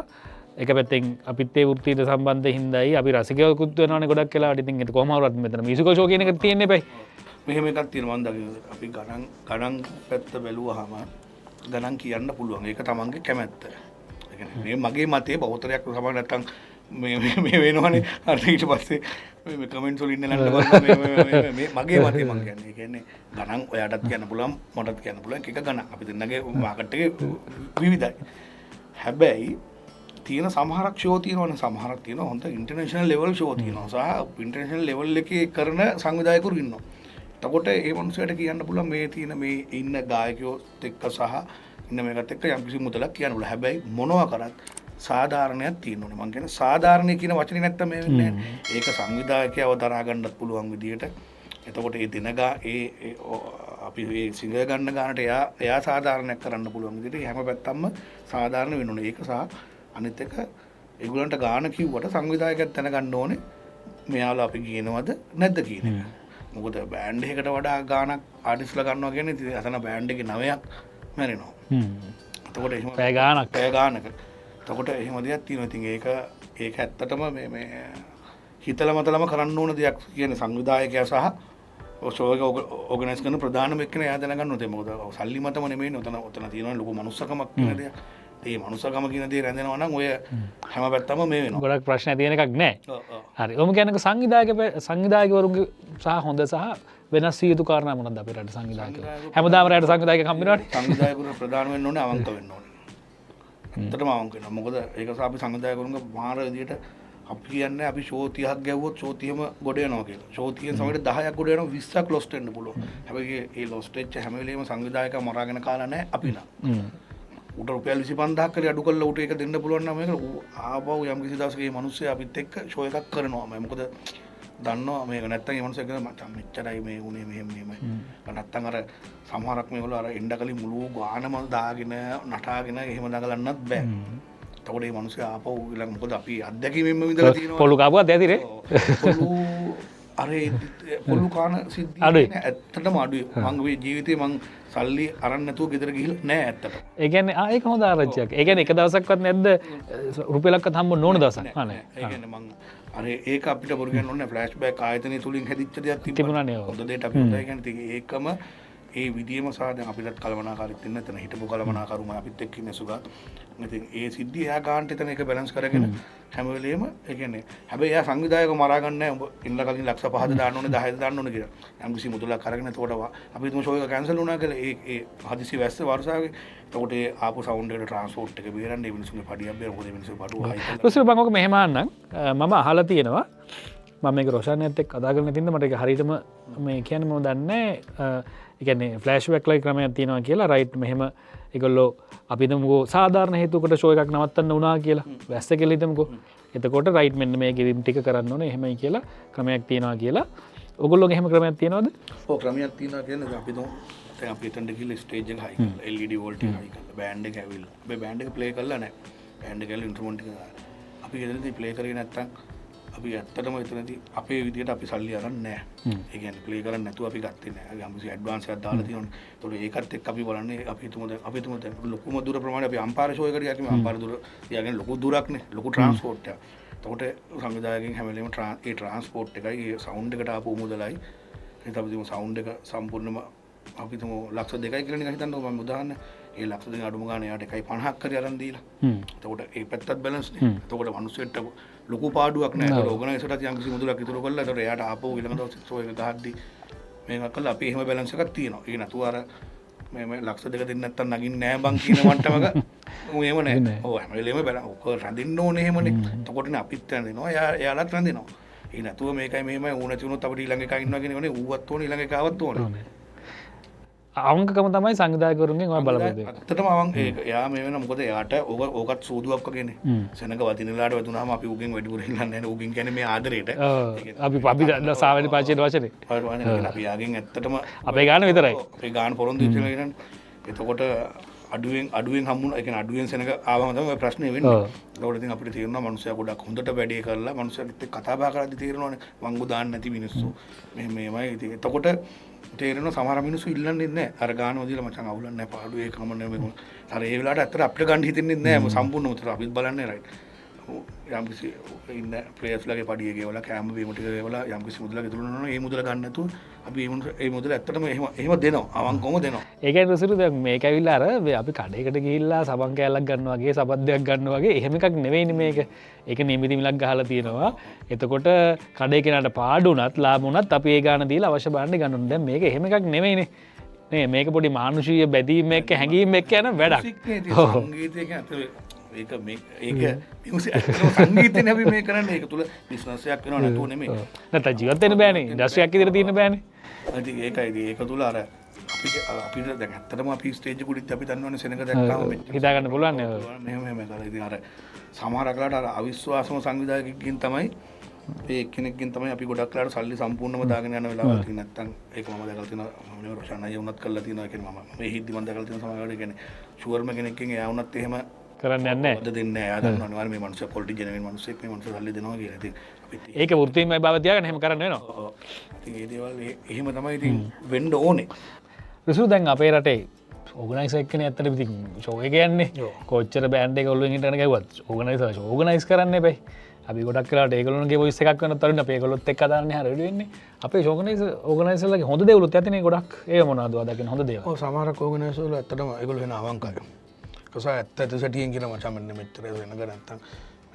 Speaker 2: එක පැත්තෙන් අපිත් ඒ වෘත්තීයට සම්බන්ධ හින්දායි අපි රසිකයෙකුත් වෙනවනේ ගොඩක් වෙලාවට. ඉතින් ඒක කොහොම වුණත් මෙතන මියුසිකල් ෂෝ කියන එක තියෙන්නේ බෑ.
Speaker 1: මෙහෙම එකක් තියෙනවා මම දකින්න. අපි ගණන් පැත්ත බැලුවාම ගණන් කියන්න පුළුවන්. ඒක තමන්ගේ කැමැත්ත. මේ මගේ මතේ බෞතරයක් සමහර නැත්තම් මේ වෙනවනේ අර ඊට පස්සේ මේ කමෙන්ට්ස් වල ඉන්න නැන්න මේ මගේ මතේ මම කියන්නේ. ඒ කියන්නේ ගණන් ඔයාටත් කියන්න පුළුවන් මටත් කියන්න පුළුවන් එක ගණන්. අපි දෙන්නගේ මාකට් එකේ විවිධයි. හැබැයි තියෙන සමහරක් ෂෝ තියෙනවනේ සමහරක් තියෙනවා හොඳ ඉන්ටර්නැෂනල් ලෙවල් ෂෝ තියෙනවා සහ ඉන්ටර්නැෂනල් ලෙවල් එකේ කරන සංවිධායකවරු ඉන්නවා. එතකොට ඒ මනුස්සයට කියන්න පුළුවන් මේ තියෙන මේ ඉන්න ගායකයෝ එක්ක සහ ඉන්න මේකත් එක්ක යම්කිසි මුදලක් කියන්න පුළුවන්. හැබැයි මොනවා කරත් සාධාරණයක් තියෙන්න ඕනේ. මම කියන්නේ සාධාරණය කියන වචනේ නැත්තම් මේ වෙන්නේ නැහැ. ඒක සංවිධායකයව දරා ගන්නත් පුළුවන් විදියට. එතකොට ඒ දිනගා ඒ අපි මේ සිංගල් ගන්න ගන්නට එයා සාධාරණයක් කරන්න පුළුවන් විදියට හැම පැත්තම සාධාරණ වෙන්න ඕනේ. ඒක සහ අනිත් එක ඒගොල්ලන්ට ගාන කිව්වට සංවිධායකයන් දැනගන්න ඕනේ මෙයාලා අපි කියනවද නැද්ද කියන එක. මොකද බෑන්ඩ් එකකට වඩා ගානක් ආටිස්ට්ලා ගන්නවා කියන්නේ ඉතින් අතන බෑන්ඩ් එකේ 9ක් මැරෙනවා. එතකොට එහෙම
Speaker 2: පැය ගානක්.
Speaker 1: පැය ගානක. එතකොට එහෙම දෙයක් තියෙනවා. ඉතින් ඒක ඇත්තටම මේ හිතල මතලම කරන්න ඕන දෙයක් කියන්නේ සංවිධායකයා සහ ෂෝ එක ඕගනයිස් කරන ප්‍රධානම එක්කෙනා එයා දැනගන්න ඕනේ. මොකද සල්ලි මතම නෙමෙයි උතන තියෙනවා ලොකු මනුස්සකමක් කියන දෙයක්. ඒ මනුස්සකම කියන දේ රැඳෙනවා නම් ඔය හැම පැත්තම මේ වෙනවා.
Speaker 2: ගොඩක් ප්‍රශ්න තියෙන එකක් නෑ. හරි. ඔම කියන්නේ සංවිධායකවරුන්ගේ සහ හොඳ සහ වෙනස් විය යුතු කාරණා මොනවද අපේ රට සංවිධායකයෝ? හැමදාම රට සංවිධායක හම්බ වෙනවනේ.
Speaker 1: සංවිධායකවරු ප්‍රධාන වෙන්න ඕනේ අවංක වෙන්න ඕනේ. ඇත්තටම අවංක වෙනවා. මොකද ඒක නිසා අපි සංවිධායකවරුන්ගේ මාර විදියට අපි කියන්නේ අපි ෂෝ 30ක් ගැව්වොත් ෂෝ 30ම ගොඩ යනවා කියලා. ෂෝ 30 සමහරවිට 10ක් ගොඩ යනවා 20ක් ලොස්ට් වෙන්න පුළුවන්. හැබැයි ඒ ලොස්ට් වෙච්ච හැම වෙලේම සංවිධායකයා මරාගෙන කාලා නැහැ අපි නම්. උට රුපියල් 25000ක් කරේ අඩු කරලා උට ඒක දෙන්න පුළුවන් නම් මේක ආපහු යම් කිසි දවසක මේ මිනිස්සයා අපිත් එක්ක ෂෝ එකක් කරනවා. මම මොකද දන්නවා මේක නැත්තම් මේ මිනිස්සයා කියන මචං මෙච්චරයි මේ උනේ මෙහෙමයි. නැත්තම් අර සමහරක් මේගොල්ලෝ අර එන්න කලින් මුළු ගානම දාගෙන නටාගෙන එහෙම දඟලන්නත් බෑ. එතකොට මේ මිනිස්සයා ආපහු ඊළඟ මොකද අපි අත්දැකීමෙන්ම විඳලා තියෙනවා.
Speaker 2: පොළු කාපුවත් ඇතිනේ.
Speaker 1: පොළු අර පොළු කාන සිද්ධිය ඇත්තටම අඩුයි. මං මේ ජීවිතේ මං සල්ලි අරන් නැතුව ගෙදර ගිහිල්ලා නෑ ඇත්තට.
Speaker 2: ඒ කියන්නේ ඒක හොඳ ආරංචියක්. ඒ කියන්නේ එක දවසක්වත් නැද්ද රුපියලක්වත් හම්බ නොවන දවසක්.
Speaker 1: ඒ කියන්නේ මං අර ඒක අපිට බොරු කියන්න ඕනේ ෆ්ලෑෂ් බෑක් ආයතනය තුලින් හැදිච්ච දෙයක්
Speaker 2: තිබුණානේ.
Speaker 1: හොඳ දෙයට අපි හොඳයි කියන්නේ ඒකම ඒ විදියම සහ දැන් අපිටත් කලමනාකාරීත් ඉන්න එතන හිටපු කලමනාකරුම අපිත් එක්ක ඉන්නේ සුගත. ඉතින් ඒ සිද්ධිය එයා ගන්නට එතන ඒක බැලන්ස් කරගෙන හැම වෙලෙම ඒ කියන්නේ හැබැයි එයා සංවිධායක මරා ගන්න නැහැ. උඹ ඉන්න කලින් ලක්ෂ 5ද දාන්න ඕනේ 10ද දාන්න ඕනේ කියලා. යම් කිසි මුදලක් අරගෙන එතකොට අපි තුමු ෂෝ එක කැන්සල් වුණා කියලා ඒ හදිසි වැස්ස වර්ෂාවේ. එතකොට ඒ ආපු සවුන්ඩ් එකට ට්‍රාන්ස්පෝර්ට් එක බේරන්න ඒ මිනිස්සුන්ගේ පඩියක් බේර මොකද ඒ මිනිස්සු බඩුව හයි කරලා.
Speaker 2: රුසිල් බං ඔක මෙහෙම අහන්නම්. මම අහලා තියෙනවා. මම මේක රොෂානයත් එක්ක කතා කරගෙන තින්ද මට ඒක හරියටම මේ කියන්නේ මම දන්නේ එකන්නේ ෆ්ලෑෂ් බැක් ලයි ක්‍රමයක් තියෙනවා කියලා රයිට් මෙහෙම ඒගොල්ලෝ අපි හිතමුකෝ සාධාරණ හේතුවකට ෂෝ එකක් නවත්තන්න වුණා කියලා වැස්ස කියලා හිතමුකෝ එතකොට රයිට් මෙන්න මේ ගෙවීම් ටික කරන්න ඕනේ එහෙමයි කියලා ක්‍රමයක් තියෙනවා කියලා ඔයගොල්ලෝගේ එහෙම ක්‍රමයක් තියෙනවද?
Speaker 1: ඔව් ක්‍රමයක් තියෙනවා කියන්නේ අපි දැන් අපි එතනට ගිහලා ස්ටේජ් එක හයි කරලා LED වෝල්ට් එක හයි කරලා බෑන්ඩ් එක ඇවිල්ලා අපි බෑන්ඩ් එක ප්ලේ කරලා නැහැ බෑන්ඩ් එක ඇවිල්ලා ඉන්ස්ට්‍රුමන්ට් එක අපි එතනදී ප්ලේ කරේ නැත්තම් අපි ඇත්තටම එතනදී අපේ විදියට අපි සල්ලි අරන් නැහැ. ඒ කියන්නේ ප්ලේ කරන්නේ නැතුව අපි ගත්තේ නැහැ. අපි අමුසි ඇඩ්වාන්ස් එකක් දාලා තියෙනවනේ. ඒතකොට ඒකත් එක්ක අපි බලන්නේ අපි හිතමු දැන් ලොකුම දුර ප්‍රමාණය අපි අම්පාර ෂෝ එකට ගියා කිව්වම අම්පාර දුර තියාගෙන ලොකු දුරක්නේ. ලොකු ට්‍රාන්ස්පෝර්ට් එක. එතකොට සංවිධායකයන් හැම වෙලේම ඒ ට්‍රාන්ස්පෝර්ට් එකයි ඒ සවුන්ඩ් එකට ආපු මුදලයි ඒත් අපි හිතමු සවුන්ඩ් එක සම්පූර්ණයෙන්ම අපි හිතමු ලක්ෂ 2යි කියලා නිකන් හිතන්නකෝ මම උදාහරණ ඒ ලක්ෂ 2 අඩුම ගානේ යාට 1.50ක් හරි අරන් දීලා. එතකොට ඒ පැත්තත් බැලන්ස් නේ. එතකොට මිනිස්සුන්ට ලොකු පාඩුවක් නැහැ. ඒක ඕගනයිසර්ට යම් කිසි මුදලක් ඉතුරු කරලා එතකොට එයාට ආපහු ඊළඟ දවසේ ෂෝ එක ගහද්දි මේක කළා අපි එහෙම බැලන්ස් එකක් තියෙනවා. ඒක නතුව අර මේ ලක්ෂ 2 දෙන්න නැත්තම් නගින්නේ නැහැ බං කියන මට්ටමක එහෙම නැහැ. ඔව් හැම වෙලේම බැලන්ස් ඔක රඳින්න ඕනේ එහෙමනේ. එතකොටනේ අපිත් රැඳෙනවා. එයාලත් රැඳෙනවා. ඒ නැතුව මේකයි මෙහෙමයි ඌ නැති වුණොත් අපිට ඊළඟ එකක් ඉන්නවා කියන එකනේ ඌවත් ඕනේ ඊළඟ එකවත් ඕනේ.
Speaker 2: අවංකකම තමයි සංවිධායකවරුන්ගෙන් ඔය බලපෑම.
Speaker 1: ඇත්තටම එයා මේ වෙන මොකද එයාට ඕකත් සූදුවක් වගේනේ. සෙනඟ වදිනලාට වැදුනහම අපි ඌගෙන් වැඩිපුර ඉල්ලන්නේ නැහැ. ඌගෙන් කියන්නේ මේ ආදරේට.
Speaker 2: අපි සාවැනි පාචේ වචනේ.
Speaker 1: අපි යාගෙන් ඇත්තටම
Speaker 2: අපේ ගාන විතරයි.
Speaker 1: අපේ ගාන පොරොන්දු ඉතිලා ඉන්නේ. එතකොට අඩුවෙන් හම්බුණා. ඒ කියන්නේ අඩුවෙන් සෙනඟ ආවම තමයි ඔය ප්‍රශ්නේ වෙන්නේ. ඒකට ඉතින් අපිට තේරෙනවා මනුස්සයා ගොඩක් හොඳට වැඩේ කරලා මනුස්සයාත් එක්ක කතා බහ කරද්දි තේරෙනවානේ වංගු දාන්න නැති මිනිස්සු. මෙහෙමයි ඉතින් එතකොට තේරෙනවා සමහර මිනිස්සු ඉල්ලන්නේ නැහැ. අර ගාන වදිලා මචං අවුලක් නැහැ පාඩු ඒකම නෙමෙයි. අර ඒ වෙලාවට ඇත්තට අපිට ගන්න හිතෙන්නේ නැහැ. සම්පූර්ණම උතර අපිත් බලන්නේ රයිට්. යම් කිසි ඉන්න ප්ලේයර්ස්ලාගේ පඩිය ගෙවලා කැම බීම ටික ගෙවලා යම් කිසි මුදලක් ඉතුරු වෙනවා නම් ඒ මුදල ගන්න නැතුව අපි ඒ මුදල ඇත්තටම එහෙම දෙනවා. අවංකවම දෙනවා.
Speaker 2: ඒකයි රුසිරු දැන් මේක ඇවිල්ලා අර අපි කඩේකට ගිහිල්ලා සබන් කෑල්ලක් ගන්නවා වගේ සබද්දයක් ගන්නවා වගේ එහෙම එකක් නෙවෙයිනේ මේක. ඒක නිමිති මිලක් ගහලා තියෙනවා. එතකොට කඩේ කෙනාට පාඩුණත් ලාභුණත් අපි ඒ ගාන දීලා අවශ්‍ය බාණ්ඩේ ගන්න ඕනේ. දැන් මේක එහෙම එකක් නෙවෙයිනේ. නේ මේක පොඩි මානුෂීය බැදීම් එක්ක හැඟීම් එක්ක යන වැඩක්.
Speaker 1: සංගීතය කියන්නේ ඒක සංගීතයනේ අපි මේ කරන්නේ. ඒක තුල බිස්නස් එකක් වෙනව නැතුව නෙමෙයි.
Speaker 2: නැත්නම් ජීවත් වෙන්න බෑනේ. ඉන්ඩස්ට්‍රි එකක් ඉදිරියට තියෙන්න බෑනේ.
Speaker 1: ඉතින් ඒකයි ඒක තුල අර අපිට දැන් ඇත්තටම අපි ස්ටේජ් එකකුඩිත් අපි දන්නවනේ සෙනඟ දැක්කම
Speaker 2: හිතා ගන්න පුළුවන් නේ.
Speaker 1: මෙහෙම කරලා ඉතින් අර සමහර අකලට අර අවිශ්වාසම සංවිධායකකින් තමයි ඒ එක්කෙනෙක්ගෙන් තමයි අපි ගොඩක් වෙලාවට සල්ලි සම්පූර්ණම දාගෙන යන වෙලාවල් තියෙන නැත්තම් ඒක මම දැකලා තියෙනවා. මම රොෂාන් අයියා උනත් කරලා තියෙනවා කියන්නේ මම මේ හිද්දි මම දැකලා තියෙන සමහර වෙලාවට කියන්නේ ෂුවර්ම කෙනෙක්ගෙන් එයා උනත් එහෙම
Speaker 2: කරන්න යන්නේ
Speaker 1: නැහැ. දෙන්නේ නැහැ. එයා දන්නවා අනිවාර්යයෙන් මේ මනුස්සයා ක්වොලිටි ජෙනුයින් මනුස්සයෙක් මේ මනුස්සයා සල්ලි දෙනවා කියලා. ඉතින් අපිත්
Speaker 2: ඒක වෘත්තීයමයි බව තියාගෙන එහෙම කරන්න වෙනවා.
Speaker 1: ඔව්. ඉතින් ඒ දේවල් එහෙම තමයි ඉතින් වෙන්න ඕනේ.
Speaker 2: රුසිරු දැන් අපේ රටේ ඕගනයිස එක්කන ඇත්තට ඉතින් ෂෝ එක යන්නේ කොච්චර බෑන්ඩ් එක ඔල්ලුවෙන් හිටන ගැව්වත් ඕගනයිසර් ඕගනයිස් කරන්න බෑ අපි ගොඩක් කරලා ඒගොල්ලෝගේ වොයිස් එකක් වෙනත් තරුණ අපේ ඒගොල්ලොත් එක්ක දාන්නේ හරියට වෙන්නේ අපේ ඕගනයිසර්ලාගේ හොඳ දේවලුත් ඇතිනේ ගොඩක් ඒ මොනවද ඔයාලගේ හොඳ දේවල්
Speaker 1: ඔව් සමහරක් ඕගනයිසර්ලා ඇත්තටම ඒගොල්ලෝ වෙන අවංකයි කොසා ඇත්ත සැටියෙන් කියන මචං මෙන්න මෙච්චර වෙනක නැත්තම්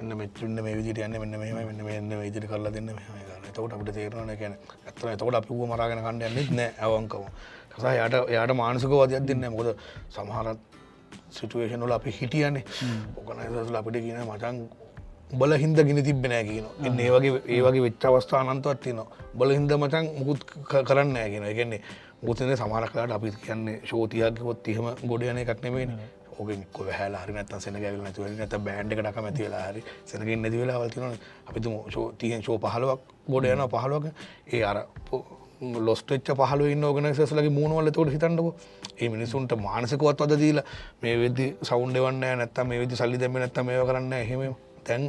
Speaker 1: මෙන්න මෙන්න මේ විදිහට යන්නේ මෙන්න මෙහෙමයි මෙන්න මේ විදිහට කරලා දෙන්න මෙහෙමයි කරලා එතකොට අපිට තේරෙනවා කියන්නේ ඇත්තටම එතකොට අපි ඌව මරාගෙන කන්න යන්නෙත් නෑ අවංකව කොසා එයාට මානසික වාදයක් දෙන්නේ නෑ මොකද සමහර සිටුේෂන් වල අපි හිටියනේ ඕගනයිසර්ස්ලා අපිට කියන මචං උඹලා හින්දා ගිනි තිබ්බේ නෑ කියනවා. එන්නේ ඒ වගේ වෙච්ච අවස්ථා අනන්තවත් තියෙනවා. උඹලා හින්දා මචං මුකුත් කරන්නේ නෑ කියනවා. ඒ කියන්නේ මුකුත් නේ සමහරක් වෙලාවට අපි කියන්නේ ෂෝ 30ක් ගියොත් එහෙම ගොඩ යන එකක් නෙමෙයිනේ. ඕකෙන් කො වැහැලා හරි නැත්තම් සෙනග ඇවිල්ලා නැති වෙලා නැත්තම් බෑන්ඩ් එකට අකමැති වෙලා හරි සෙනගින් නැති වෙලාවල් තියෙනවනේ. අපි තුමු ෂෝ 30න් ෂෝ 15ක් ගොඩ යනවා 15ක. ඒ අර ලොස්ට් වෙච්ච 15 ඉන්න ඕගනයිසර්ස්ලාගේ මූණ වල එතකොට හිතන්නකෝ. මේ මිනිසුන්ට මානසිකවත් වද දීලා මේ වෙද්දි සවුන්ඩ් එවන්නේ නැහැ නැත්තම් මේ වෙද්දි සල්ලි දෙන්නේ නැත්තම් මේව කරන්නේ නැහැ එහෙම දැන්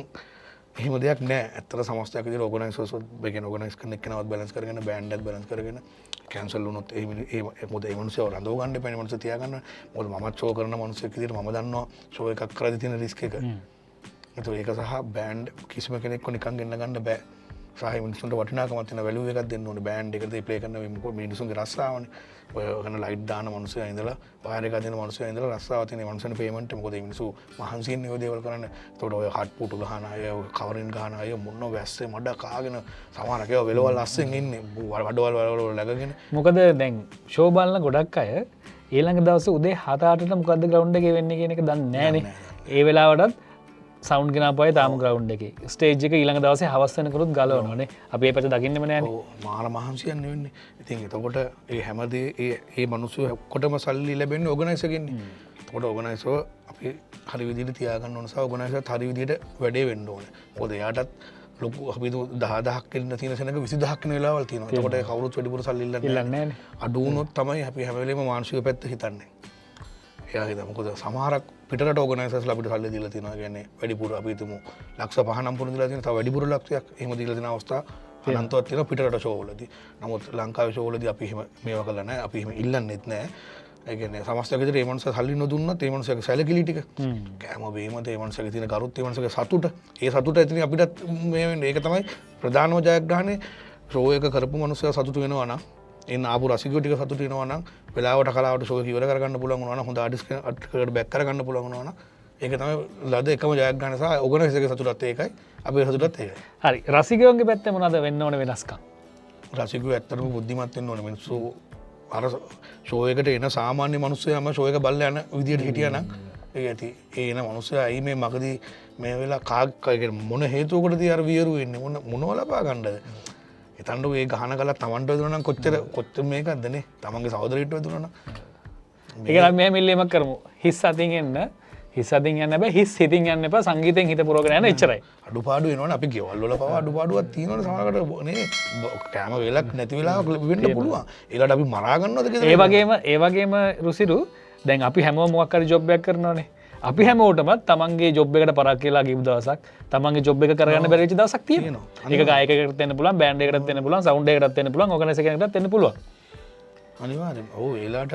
Speaker 1: එහෙම දෙයක් නෑ ඇත්තට සමස්තයක් විදිහට ඕගනයිසර්ස් බෙගෙන ඕගනයිස් කරන එක්කනවත් බැලන්ස් කරගෙන බෑන්ඩ් එකත් බැලන්ස් කරගෙන කැන්සල් වුණොත් ඒ මොකද ඒ මිනිස්සු රඳව ගන්න එපා නේ මිනිස්සු තියා ගන්න මොකද මමත් ෂෝ කරන මිනිස්සෙක් විදිහට මම දන්නවා ෂෝ එකක් කරද්දී තියෙන රිස්ක් එක ඒක සහ බෑන්ඩ් කිසිම කෙනෙක්ව නිකන් ගෙන්න ගන්න බෑ සහ මිනිස්සුන්ට වටිනාකමක් තියෙන වැලියු එකක් දෙන්න ඕනේ බෑන්ඩ් එකට ඒ ප්ලේ කරන මිනිස්සුන්ගේ රස්සාවනේ ඔය කරන ලයිට් දාන මිනිස්සුන්ලා ඉඳලා වයර් එක දෙන මිනිස්සුන්ලා ඉඳලා රස්සාව තියෙන මිනිස්සුන්ට පේමන්ට් මොකද මේ මිනිස්සු මහන්සියෙන් ඒ දේවල් කරන්නේ එතකොට ඔය හට් පුටු ගහන අය කවරින් ගහන අය මොන වැස්සේ මඩ කාගෙන සමහරක් ඒවා වෙලවල් අස්සෙන් ඉන්නේ වඩවල් වල läගගෙන
Speaker 2: මොකද දැන් ෂෝ බලන ගොඩක් අය ඊළඟ දවසේ උදේ 7-8ට මොකද්ද ග්‍රවුන්ඩ් එකේ වෙන්නේ කියන එක දන්නේ නැහනේ ඒ වෙලාවටත් සෞන්් ගෙනපයි තාම ග්‍රවන්් එක ස්ටේජ් එක ඊළඟ දවසේ හවස් වෙනකරුත් ගලවනනේ අපි ඒ පැත්ත දකින්නෙම නෑනේ
Speaker 1: මාර මහන්සියන්න වෙන්නේ ඉතින් එතකොට ඒ හැමදේ ඒ මිනිස්සු ඔක්කොටම සල්ලි ලැබෙන්නේ ඕගනයිසර්ගෙන්නේ එතකොට ඕගනයිසර් අපි හරි විදිහට තියාගන්න ඕන සහ ඕගනයිසර් හරි විදිහට වැඩේ වෙන්න ඕනේ මොකද එයාටත් ලොකු අපි 10000ක් ඉන්න තියෙන සෙනඟ 20000ක් වෙන වෙලාවල් තියෙනවා එතකොට කවුරුත් වැඩිපුර සල්ලි ඉල්ලන්නේ
Speaker 2: නෑනේ
Speaker 1: අඩු වුණොත් තමයි අපි හැම වෙලේම මානසික පැත්ත හිතන්නේ එයා හිතා මොකද සමහරක් පිටරට ඕගනයිසර්ස්ලා අපිට සල්ලි දීලා තියෙනවා කියන්නේ වැඩිපුර අපි හිතමු ලක්ෂ 5 නම් පුරුදු දීලා තියෙනවා තව වැඩිපුර ලක්ෂයක් එහෙම දීලා තියෙන අවස්ථා අනන්තවත් තියෙනවා පිටරට ෂෝ වලදී. නමුත් ලංකාවේ ෂෝ වලදී අපි එහෙම මේවා කරලා නැහැ. අපි එහෙම ඉල්ලන්නෙත් නැහැ. ඒ කියන්නේ සමස්තයක් විදිහට මේ මනුස්සයා සල්ලි නොදුන්නත් මේ මනුස්සයාගේ සැලකිලි ටික කෑම බීම මේ මනුස්සයාගේ තියෙන කරුත් මේ මනුස්සයාගේ සතුට ඒ සතුට ඇතින් අපිටත් මේ වෙන්නේ ඒක තමයි ප්‍රධානම ජයග්‍රහණය ෂෝ එක කරපු මනුස්සයා සතුට වෙනවා නම් එන්න ආපු රසිකයෝ ටික සතුට වෙනවා නම් වෙලාවට කලාවට ෂෝ එක ඉවර කරගන්න පුළුවන් වුණා නම් හොඳ ආටිස්ට්කට බෑක් කරගන්න පුළුවන් වුණා නම් ඒක තමයි ලද එකම ජයග්‍රහණය සහ ඕගනයිසර්ගේ සතුටත් ඒකයි අපේ සතුටත් ඒකයි.
Speaker 2: හරි රසිකයෝගේ පැත්තේ මොනවද වෙන්න ඕන වෙනස්කම්?
Speaker 1: රසිකයෝ ඇත්තටම බුද්ධිමත් වෙන්න ඕනේ මිනිස්සු අර ෂෝ එකට එන සාමාන්‍ය මිනිස්සුයම ෂෝ එක බලලා යන විදියට හිටියානම් ඒක ඇති ඒ එන මිනිස්සයා ඇයි මේ මගදී මේ වෙලාව මොන හේතුවකටද අර වියරු වෙන්නේ මොනව ලබා ගන්නද හිතන්න ඒ ගහන කලා තමන්ට වැදුණා නම් කොච්චර මේකක්ද නේ තමන්ගේ සහෝදරයෙක්ට වැදුණා නම්
Speaker 2: ඒක නම් මෙහෙම ඉල්ලීමක් කරමු හිස් අතින් එන්න හිස් අතින් යන්න බෑ හිස් හිතින් යන්න එපා සංගීතයෙන් හිත පුරවගෙන යන්න එච්චරයි
Speaker 1: අඩුපාඩු වෙනවනේ අපි ගෙවල් වල පවා අඩුපාඩුවක් තියෙනවනේ සමහරකට නේ කැම වෙලක් නැති වෙලාවක වෙන්න පුළුවන් ඒකට අපි මරා ගන්නවද කියලා
Speaker 2: ඒ වගේම රුසිරු දැන් අපි හැමෝම මොකක් හරි ජොබ් එකක් කරනවානේ අපි හැමෝටම තමන්ගේ ජොබ් එකට පරක් කියලා ගිහපු දවසක් තමන්ගේ ජොබ් එක කරගන්න බැරි වෙච්ච දවසක් තියෙනවා. ඒක ගායකයෙකුට වෙන්න පුළුවන්, බෑන්ඩ් එකකටත් වෙන්න පුළුවන්, සවුන්ඩ් එකකටත් වෙන්න පුළුවන්, ඕගනයිසර් කෙනෙකුටත් වෙන්න පුළුවන්.
Speaker 1: අනිවාර්යයෙන්ම. ඔව් ඒලාට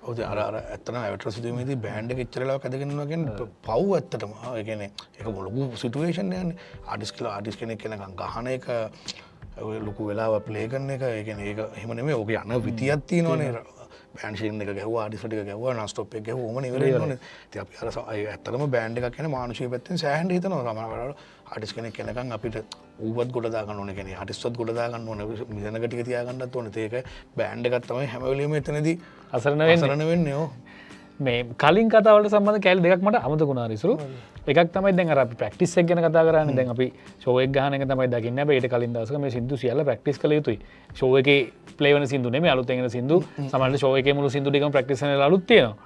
Speaker 1: ඔව් අර ඇත්තටම ඇවටර් සිටුවේදී බෑන්ඩ් එක ඉච්චර වෙලාවක් ඇදගෙන ඉන්නවා කියන්නේ පව් ඇත්තටම. ඒ කියන්නේ ඒක ලොකු සිටුේෂන් එකක් නේ. ආටිස්ට් කෙනෙක් කෙනකන් ගහන එක ලොකු වෙලාව ප්ලේ කරන එක ඒ කියන්නේ ඒක එහෙම නෙමෙයි. ඔක යන විතියක් තියෙනවනේ. බෑන්ඩ් ෂීන් එක ගැහුවා ආටිස්ට් ටික ගැහුවා නන් ස්ටොප් එක ගැහුවා ඕම ඉවර වෙනවනේ. ඉතින් අපි අර ඇත්තටම බෑන්ඩ් එකක් කියන්නේ මානසික පැත්තෙන් සෑහෙන්න හිතනවා. සමහර වෙලාවට ආටිස්ට් කෙනෙක් කෙනකන් අපිට ඌවත් ගොඩ දා ගන්න ඕනේ. කියන්නේ ආටිස්ට්වත් ගොඩ දා ගන්න ඕනේ. මිදනක ටික තියා ගන්නත් ඕනේ. ඒක බෑන්ඩ් එකක් තමයි හැම වෙලෙම එතනදී අසරණ වෙන්නේ. ඔව්.
Speaker 2: මේ කලින් කතාවලට සම්බන්ධ කැලි දෙකක් මට අමතකුණා රිසුරු. එකක් තමයි දැන් අර අපි ප්‍රැක්ටිස් එක ගැන කතා කරන්නේ. දැන් අපි ෂෝ එක ගහන එක තමයි දකින්නේ. හැබැයි ඊට කලින් දවසක මේ සින්දු සියල්ල ප්‍රැක්ටිස් කළ යුතුයි. ෂෝ එකේ ප්ලේ වෙන සින්දු නෙමෙයි අලුතෙන් එන සින්දු. සමහරවිට ෂෝ එකේ මුළු සින්දු ටිකම ප්‍රැක්ටිස් කරන අලුත් තියෙනවා.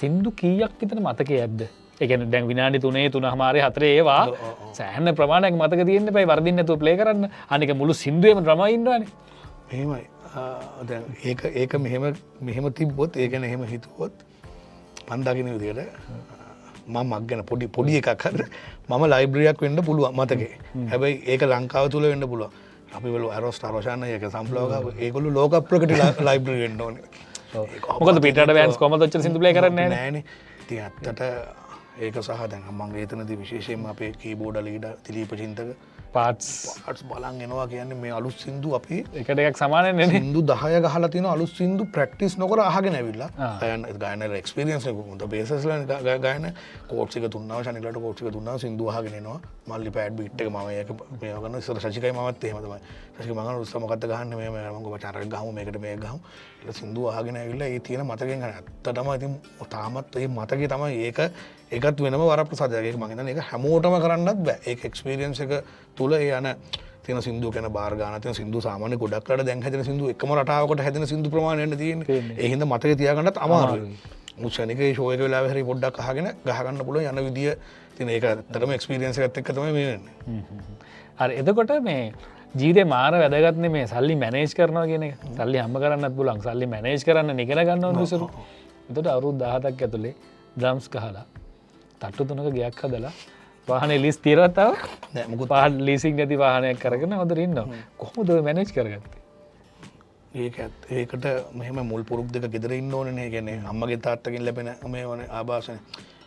Speaker 2: සින්දු කීයක් විතර මතකයේ ඇද්ද? ඒ කියන්නේ දැන් විනාඩි 3 3:00 4 ඒවා සෑහෙන ප්‍රමාණයක් මතක තියෙන්න බෑ වර්ධින්න නැතුව ප්ලේ කරන්න. අනික මුළු සින්දුවේම ඩ්‍රමා ඉන්නවනේ.
Speaker 1: එහෙමයි. දැන් ඒක මෙහෙම තිබ්බොත් ඒ කියන්නේ එහෙම හිතුවොත් මම දකින්න විදියට මම මක් ගැන පොඩි එකක් හරි මම ලයිබ්‍රරියක් වෙන්න පුළුවන් මතකේ. හැබැයි ඒක ලංකාව තුල වෙන්න පුළුවන්. අපි වල අරෝස්ට් අරෝෂාන එක සම්ප්ලෝගා ඒගොල්ලෝ ලෝක ප්‍රකට ලයිබ්‍රරි වෙන්න ඕනේ.
Speaker 2: මොකද පිටට බෑන්ඩ්ස් කොහමද ඔච්චර සින්දු ප්ලේ කරන්නේ
Speaker 1: නෑනේ. ඉතින් ඇත්තට ඒක සහ දැන් මම එතනදී විශේෂයෙන්ම අපේ කීබෝඩ් ලීඩර් දිලීප චින්තක
Speaker 2: පාට්ස්
Speaker 1: බලන් එනවා කියන්නේ මේ අලුත් සින්දු අපි
Speaker 2: එකට එකක් සමානයි නේ.
Speaker 1: සින්දු 10 ගහලා තියෙන අලුත් සින්දු ප්‍රැක්ටිස් නොකර අහගෙන ඇවිල්ලා ගායන එක්ස්පීරියන්ස් එක හොඳ බේසස් වල ගායන කෝඩ්ස් එක දුන්නා ශනිකලට කෝඩ්ස් එක දුන්නා සින්දු අහගෙන එනවා මල්ලි පෑඩ් බීට් එක මම ඒක මේව කරන ඉස්සර ශශිකයි මමත් එහෙම තමයි ශශික මම උස්සා මොකද්ද ගහන්නේ මේ මම ගොබ චාරක් ගහමු මේකට මේක ගහමු ඊට සින්දු අහගෙන ඇවිල්ලා ඒ තියෙන මතකෙන් ගන්න ඇත්තටම ඉතින් තාමත් ඒ මතකේ තමයි ඒකත් වෙනම වරප්‍රසාදයක් ඒක මම හිතන්නේ ඒක හැමෝටම කරන්නත් බෑ ඒක එක්ස්පීරියන්ස් එක තුල ඒ යන තියෙන සින්දු ගැන බාර ගන්න තියෙන සින්දු සාමාන්‍ය ගොඩක් රට දැන් හැදෙන සින්දු එකම රටාවකට හැදෙන සින්දු ප්‍රමාණයක් තියෙන්නේ ඒ හින්දා මතකේ තියාගන්නත් අමාරුයි මුචනික ඒ ෂෝ එක වෙලාවෙ හරි පොඩ්ඩක් අහගෙන ගහ ගන්න පුළුවන් යන විදිය තියෙන ඒක ඇත්තටම එක්ස්පීරියන්ස් එකත් එක්ක තමයි මේ වෙන්නේ
Speaker 2: හරි එතකොට මේ ජීවිතේ මාර වැදගත්නේ මේ සල්ලි මැනේජ් කරනවා කියන එක සල්ලි හම්බ කරන්නත් පුළුවන් සල්ලි මැනේජ් කරන්න නිකන ගන්න ඕන විසරු එතකොට අවුරුදු 17ක් ඇතුලේ ඩ්‍රම්ස් ගහලා තට්ටු තුනක ගයක් හදලා වාහනේ ලීස් තියනවද තව
Speaker 1: නෑ මොකද
Speaker 2: පාහන් ලීසින් නැති වාහනයක් කරගෙන හොඳට ඉන්නවා කොහොමද ඔය මැනේජ් කරගත්තේ
Speaker 1: ඒකට මෙහෙම මුල් පුරුක් දෙක ගෙදර ඉන්න ඕනේ නේ කියන්නේ අම්මගේ තාත්තගෙන් ලැබෙන මේ වනේ ආభాසනේ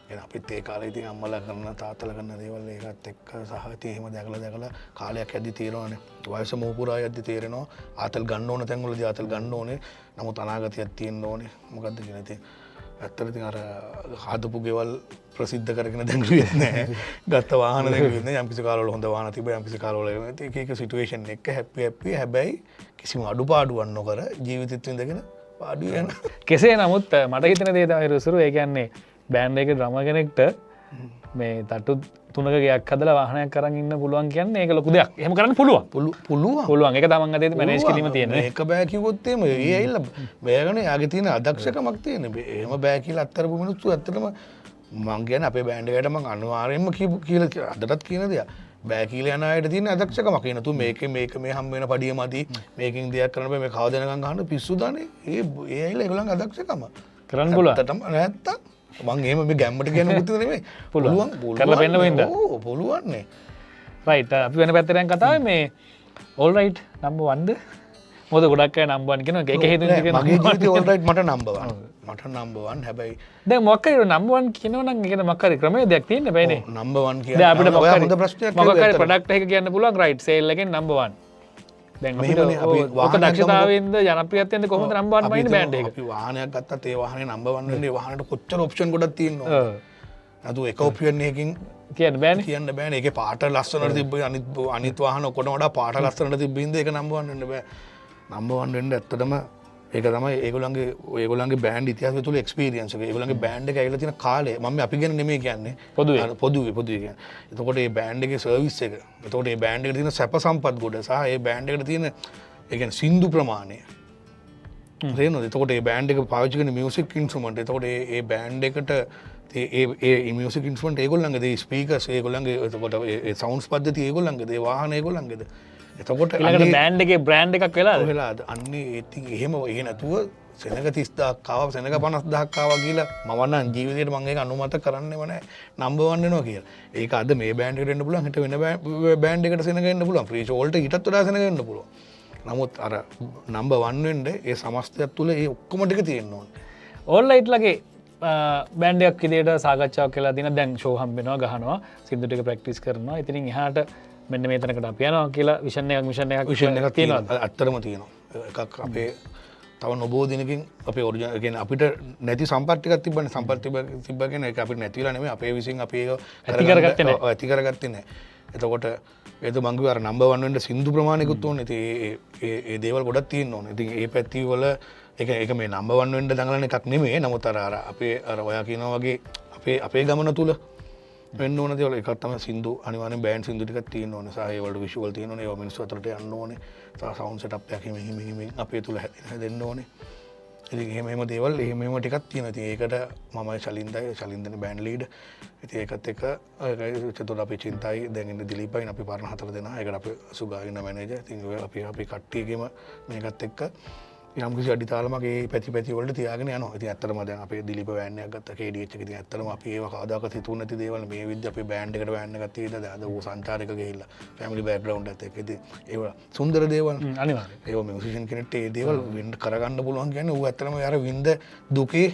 Speaker 1: එහෙනම් අපිත් ඒ කාලේ ඉතින් අම්මලා කරන තාත්තලා කරන දේවල් ඒකත් එක්ක සහ ඉතින් එහෙම දැකලා කාලයක් යද්දි තීරනවානේ වයස මොහුපුරා යද්දි තීරනවා ආතල් ගන්න ඕන තැන් වලදී ආතල් ගන්න ඕනේ නමුත් අනාගතයක් තියෙන්න ඕනේ මොකද්ද කියන ඉතින් ඇත්තට ඉතින් අර හදපු ගෙවල් ප්‍රසිද්ධ කරගෙන දැඟලුවෙත් නැහැ. ගත්ත වාහන දැඟලුවෙත් නැහැ. යම්කිසි කාලවල හොඳ වාහන තිබ්බා යම්කිසි කාලවල එක එක සිටුේෂන් එක හැපි හැබැයි කිසිම අඩුපාඩුවක් නොකර ජීවිතෙත් විඳගෙන පාඩු යන.
Speaker 2: කෙසේ නමුත් මට හිතෙන දේ තමයි රුසුරු ඒ කියන්නේ බෑන්ඩ් එකේ ඩ්‍රමර් කෙනෙක්ට මේ තට්ටු තුනක ගයක් හදලා වාහනයක් කරන් ඉන්න පුළුවන් කියන්නේ ඒක ලොකු දෙයක්. එහෙම කරන්න පුළුවන්. පුළුවන්. ඒක තමන් අතේ මැනේජ් කිරීම තියෙනවා.
Speaker 1: ඒක බෑ කිව්වොත් එහෙම ඒ ඇවිල්ලා බෑගනේ යාගේ තියෙන අදක්ෂකමක් තියෙන. එහෙම බෑ කියලා අත්තරපු මිනිස්සු ඇත්තටම මං කියන්නේ අපේ බෑන්ඩ් එකට මං අනිවාර්යෙන්ම කියලා අදටත් කියන දෙයක්. බෑ කියලා යන අයට තියෙන අදක්ෂකමක්. ඒ නතු මේක මේ හම් වෙන පඩිය මදි. මේකෙන් දෙයක් කරන්න බෑ. මේ කව දෙනකන් ගහන්න පිස්සු දානේ. ඒ ඇවිල්ලා ඒගොල්ලන්ගේ අදක්ෂකම.
Speaker 2: කරන්න පුළුවන්.
Speaker 1: ඇත්තටම නැත්තම් මං එහෙම මේ ගැම්මට කියන මුකුත් නෙමෙයි.
Speaker 2: පුළුවන්. කරලා පෙන්න වෙන්න.
Speaker 1: ඔව් පුළුවන් නේ.
Speaker 2: රයිට් අපි වෙන පැත්තට යන කතාවේ මේ ඕල් රයිට් නම්බර් 1ද මොකද ගොඩක් අය නම්බර් 1 කියනවා ඒක හේතුවෙන් කියනවා
Speaker 1: මගේ ජීවිතේ ඕල් රයිට් මට නම්බර් 1 මට නම්බර් 1 හැබැයි
Speaker 2: දැන් මොකක් හරි නම්බර් 1 කියනවා නම් ඒකද මොකක් හරි ක්‍රමවේදයක් තියෙන්න බෑනේ
Speaker 1: නම්බර් 1
Speaker 2: දැන් අපිට
Speaker 1: කියන්නේ ඔය හොඳ ප්‍රශ්නයක්
Speaker 2: මොකක් හරි ප්‍රොඩක්ට් එකක කියන්න පුළුවන් රයිට් සේල් එකෙන් නම්බර් 1 දැන් අපි දක්ෂතාවෙන්ද ජනප්‍රියත්වයෙන්ද කොහොමද නම්බර් 1 වයින් බෑන්ඩ් එක
Speaker 1: අපි වාහනයක් ගත්තත් ඒ වාහනේ නම්බර් 1 වෙන්නේ වාහනේට කොච්චර ඔප්ෂන් ගොඩක් තියෙනවා අද එක ඔප්ෂන් එකකින්
Speaker 2: කියන්න
Speaker 1: බෑනේ ඒකේ පාට ලස්සනට තිබ්බ අනිත් වාහන ඔක්කොටම වඩා පාට ලස්සනට තිබ්බ හින්දා ඒක නම්බර් 1 වෙන්න බෑ නම්බර් 1 වෙන්න ඇත්තටම ඒක තමයි ඒගොල්ලන්ගේ බෑන්ඩ් ඉතිහාසය තුළ එක්ස්පීරියන්ස් එක. ඒගොල්ලන්ගේ බෑන්ඩ් එක ඇවිල්ලා තියෙන කාලය මම අපි ගැන නෙමෙයි කියන්නේ. පොදුවේ කියන්නේ. එතකොට මේ බෑන්ඩ් එකේ සර්විස් එක. එතකොට මේ බෑන්ඩ් එකට තියෙන සැප සම්පත් ගොඩ සහ මේ බෑන්ඩ් එකට තියෙන ඒ කියන්නේ සින්දු ප්‍රමාණය. තේරෙනවද? එතකොට මේ බෑන්ඩ් එක පාවිච්චි කරන මියුසික් ඉන්ස්ට්‍රුමන්ට්. එතකොට මේ බෑන්ඩ් එකට ඒ මියුසික් ඉන්ස්ට්‍රුමන්ට් ඒගොල්ලන්ගේ ඒ ස්පීකර්ස් ඒගොල්ලන්ගේ එතකොට ඒ සවුන්ඩ්ස් පද්ධතිය ඒගොල්ලන්ගේ ඒ වාහන ඒගොල්ලන්ගේද. එතකොට
Speaker 2: බෑන්ඩ් එකේ බ්‍රෑන්ඩ් එකක්
Speaker 1: වෙලාද අන්නේ ඉතින් එහෙම ඒ නැතුව සෙනග 30000ක් ආවා සෙනග 50000ක් ආවා කියලා මම නම් ජීවිතේට මම ඒක අනුමත කරන්නේම නැහැ නම්බර් 1 වෙනවා කියලා. ඒක අද මේ බෑන්ඩ් එකට එන්න පුළුවන් හිට වෙන බෑන්ඩ් එකට සෙනග එන්න පුළුවන් ෆ්‍රී ෂෝ වලට ඊටත් වඩා සෙනග එන්න පුළුවන්. නමුත් අර නම්බර් 1 වෙන්න ඒ සමස්තයක් තුල ඒ ඔක්කොම ටික තියෙන්න ඕනේ.
Speaker 2: ඕන්ලයිට්ලගේ බෑන්ඩ් එකක් විදියට සාකච්ඡාවක් කියලා දින දැන් ෂෝ හම්බෙනවා ගහනවා සින්දු ටික ප්‍රැක්ටිස් කරනවා. ඉතින් එහාට මෙන්න මේ තැනකට අපි යනවා කියලා විෂන් එකක් තියෙනවා.
Speaker 1: ඇත්තටම තියෙනවා. එකක් අපේ තව නොබෝ දිනකින් අපේ ඔරිජිනල් කියන්නේ අපිට නැති සම්පත් ටිකක් තිබ්බනේ. සම්පත් තිබ්බ කියන්නේ ඒක අපිට නැති වෙලා නෙමෙයි. අපේ විසින් අපි ඒක ඇති කරගත්තේ නැහැ. එතකොට ඒක මං කිව්වා අර නම්බර් 1 වෙන්න සින්දු ප්‍රමාණිකුත් ඕනේ. ඉතින් ඒ දේවල් ගොඩක් තියෙන්න ඕනේ. ඉතින් ඒ පැති වල ඒක මේ නම්බර් 1 වෙන්න දඟලන එකක් නෙමෙයි. නමුත් අර අපේ අර ඔයා කියනවා වගේ අපේ ගමන තුල වෙන්න ඕන දේවල් එකක් තමයි සින්දු අනිවාර්යෙන් බෑන්ඩ් සින්දු ටිකක් තියෙන්න ඕනේ. සහ ඒ වලට විෂුවල් තියෙන්න ඕනේ. ඒවා මිනිස්සු අතරට යන්න ඕනේ. සහ සවුන්ඩ් සෙටප් එකක් හිමින් අපේ තුල හැදෙන්න ඕනේ. ඉතින් එහෙම දේවල් එහෙම ටිකක් තියෙනවා. ඉතින් ඒකට මමයි ශලින්දනේ බෑන්ඩ් ලීඩර්. ඉතින් ඒකත් එක්ක චතුර අපේ චින්තයි දැන් ඉන්න දිලීපයි අපි පරණ 4 දෙනා. ඒකට අපි සුගා ඉන්න මැනේජර්. ඉතින් අපි කට්ටියගෙම මේකත් එක්ක යම්කිසි අඩිතාලමගේ පැති වලට තියාගෙන යනවා. ඉතින් ඇත්තටම දැන් අපේ දිලීප වෑන් එකක් ගත්තා KDH එක. ඉතින් ඇත්තටම අපි ඒව කවදාකවත් හිතුව නැති දේවල් මේ විදිහ අපේ බෑන්ඩ් එකට වෑන් එකක් තියලා අද ඌ සංචාරයක ගිහිල්ලා ෆැමිලි බෑග්ග්‍රවුන්ඩ් එකත් එක්ක. ඉතින් ඒව සුන්දර දේවල්.
Speaker 2: අනිවාර්යයෙන්.
Speaker 1: ඒව මියුසිෂියන් කෙනෙක්ට ඒ දේවල් වින්ද කරගන්න පුළුවන් කියන්නේ ඌ ඇත්තටම යාර වින්ද දුකේ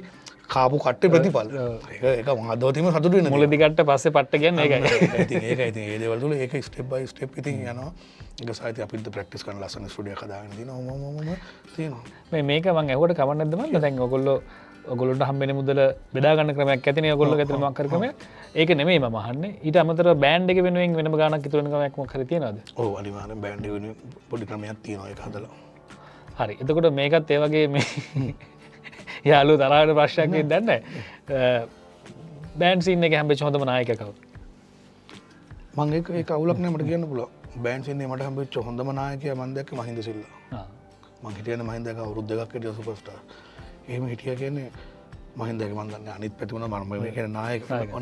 Speaker 1: කාපු කට්ටේ ප්‍රතිඵල. ඒක මහදවතීම සතුටු වෙන.
Speaker 2: මුලදී කට්ට පස්සේ පට්ට කියන්නේ ඒකයි.
Speaker 1: ඉතින් ඒ දේවල් තුල ඒක ස්ටෙප් බයි ස්ටෙප් ඉතින් යනවා. ඒක සාහිත්‍ය අපිට ප්‍රැක්ටිස් කරන ලස්සන ස්ටුඩියෝ එකක් හදාගෙන තියෙනවා. තියෙනවා.
Speaker 2: මේක මම ඇහුවට කවන්න නැද්ද මල්ල? දැන් ඔයගොල්ලොන්ට හම්බෙන මුදල බෙදා ගන්න ක්‍රමයක් ඇතිනේ ඔයගොල්ලෝ ගැතන මොකක් කර ක්‍රමයක්. ඒක නෙමෙයි මම අහන්නේ. ඊට අමතරව බෑන්ඩ් එක වෙනුවෙන් වෙනම ගාණක් ඉතුරු වෙන ක්‍රමයක් මොකක් හරි තියෙනවද?
Speaker 1: ඔව් අනිවාර්යෙන් බෑන්ඩ් එක වෙනුවෙන් පොඩි ක්‍රමයක් තියෙනවා ඒක හදලා.
Speaker 2: හරි. එතකොට මේකත් ඒ වගේ මේ යාළුවෝ තරහට ප්‍රශ්නයක් නෙද්ද නැහැ. බෑන්ඩ් සීන් එකේ හම්බෙච්ච හොඳම නායකයා කවුද?
Speaker 1: මම ඒක අවුලක් නෑ මට කියන්න පුළුවන්. බෑන්ඩ් සීන් එකේ මට හම්බෙච්ච හොඳම නායකයා මම දැක්කේ මහින්ද සිල්වා. මං හිටියන්නේ මහින්දක අවුරුදු දෙකක් හිටියා සුපර් ස්ටාර්. එහෙම හිටියා කියන්නේ මහින්දගේ මම දන්නේ අනිත් පැති වුණා මම මේ කියන්නේ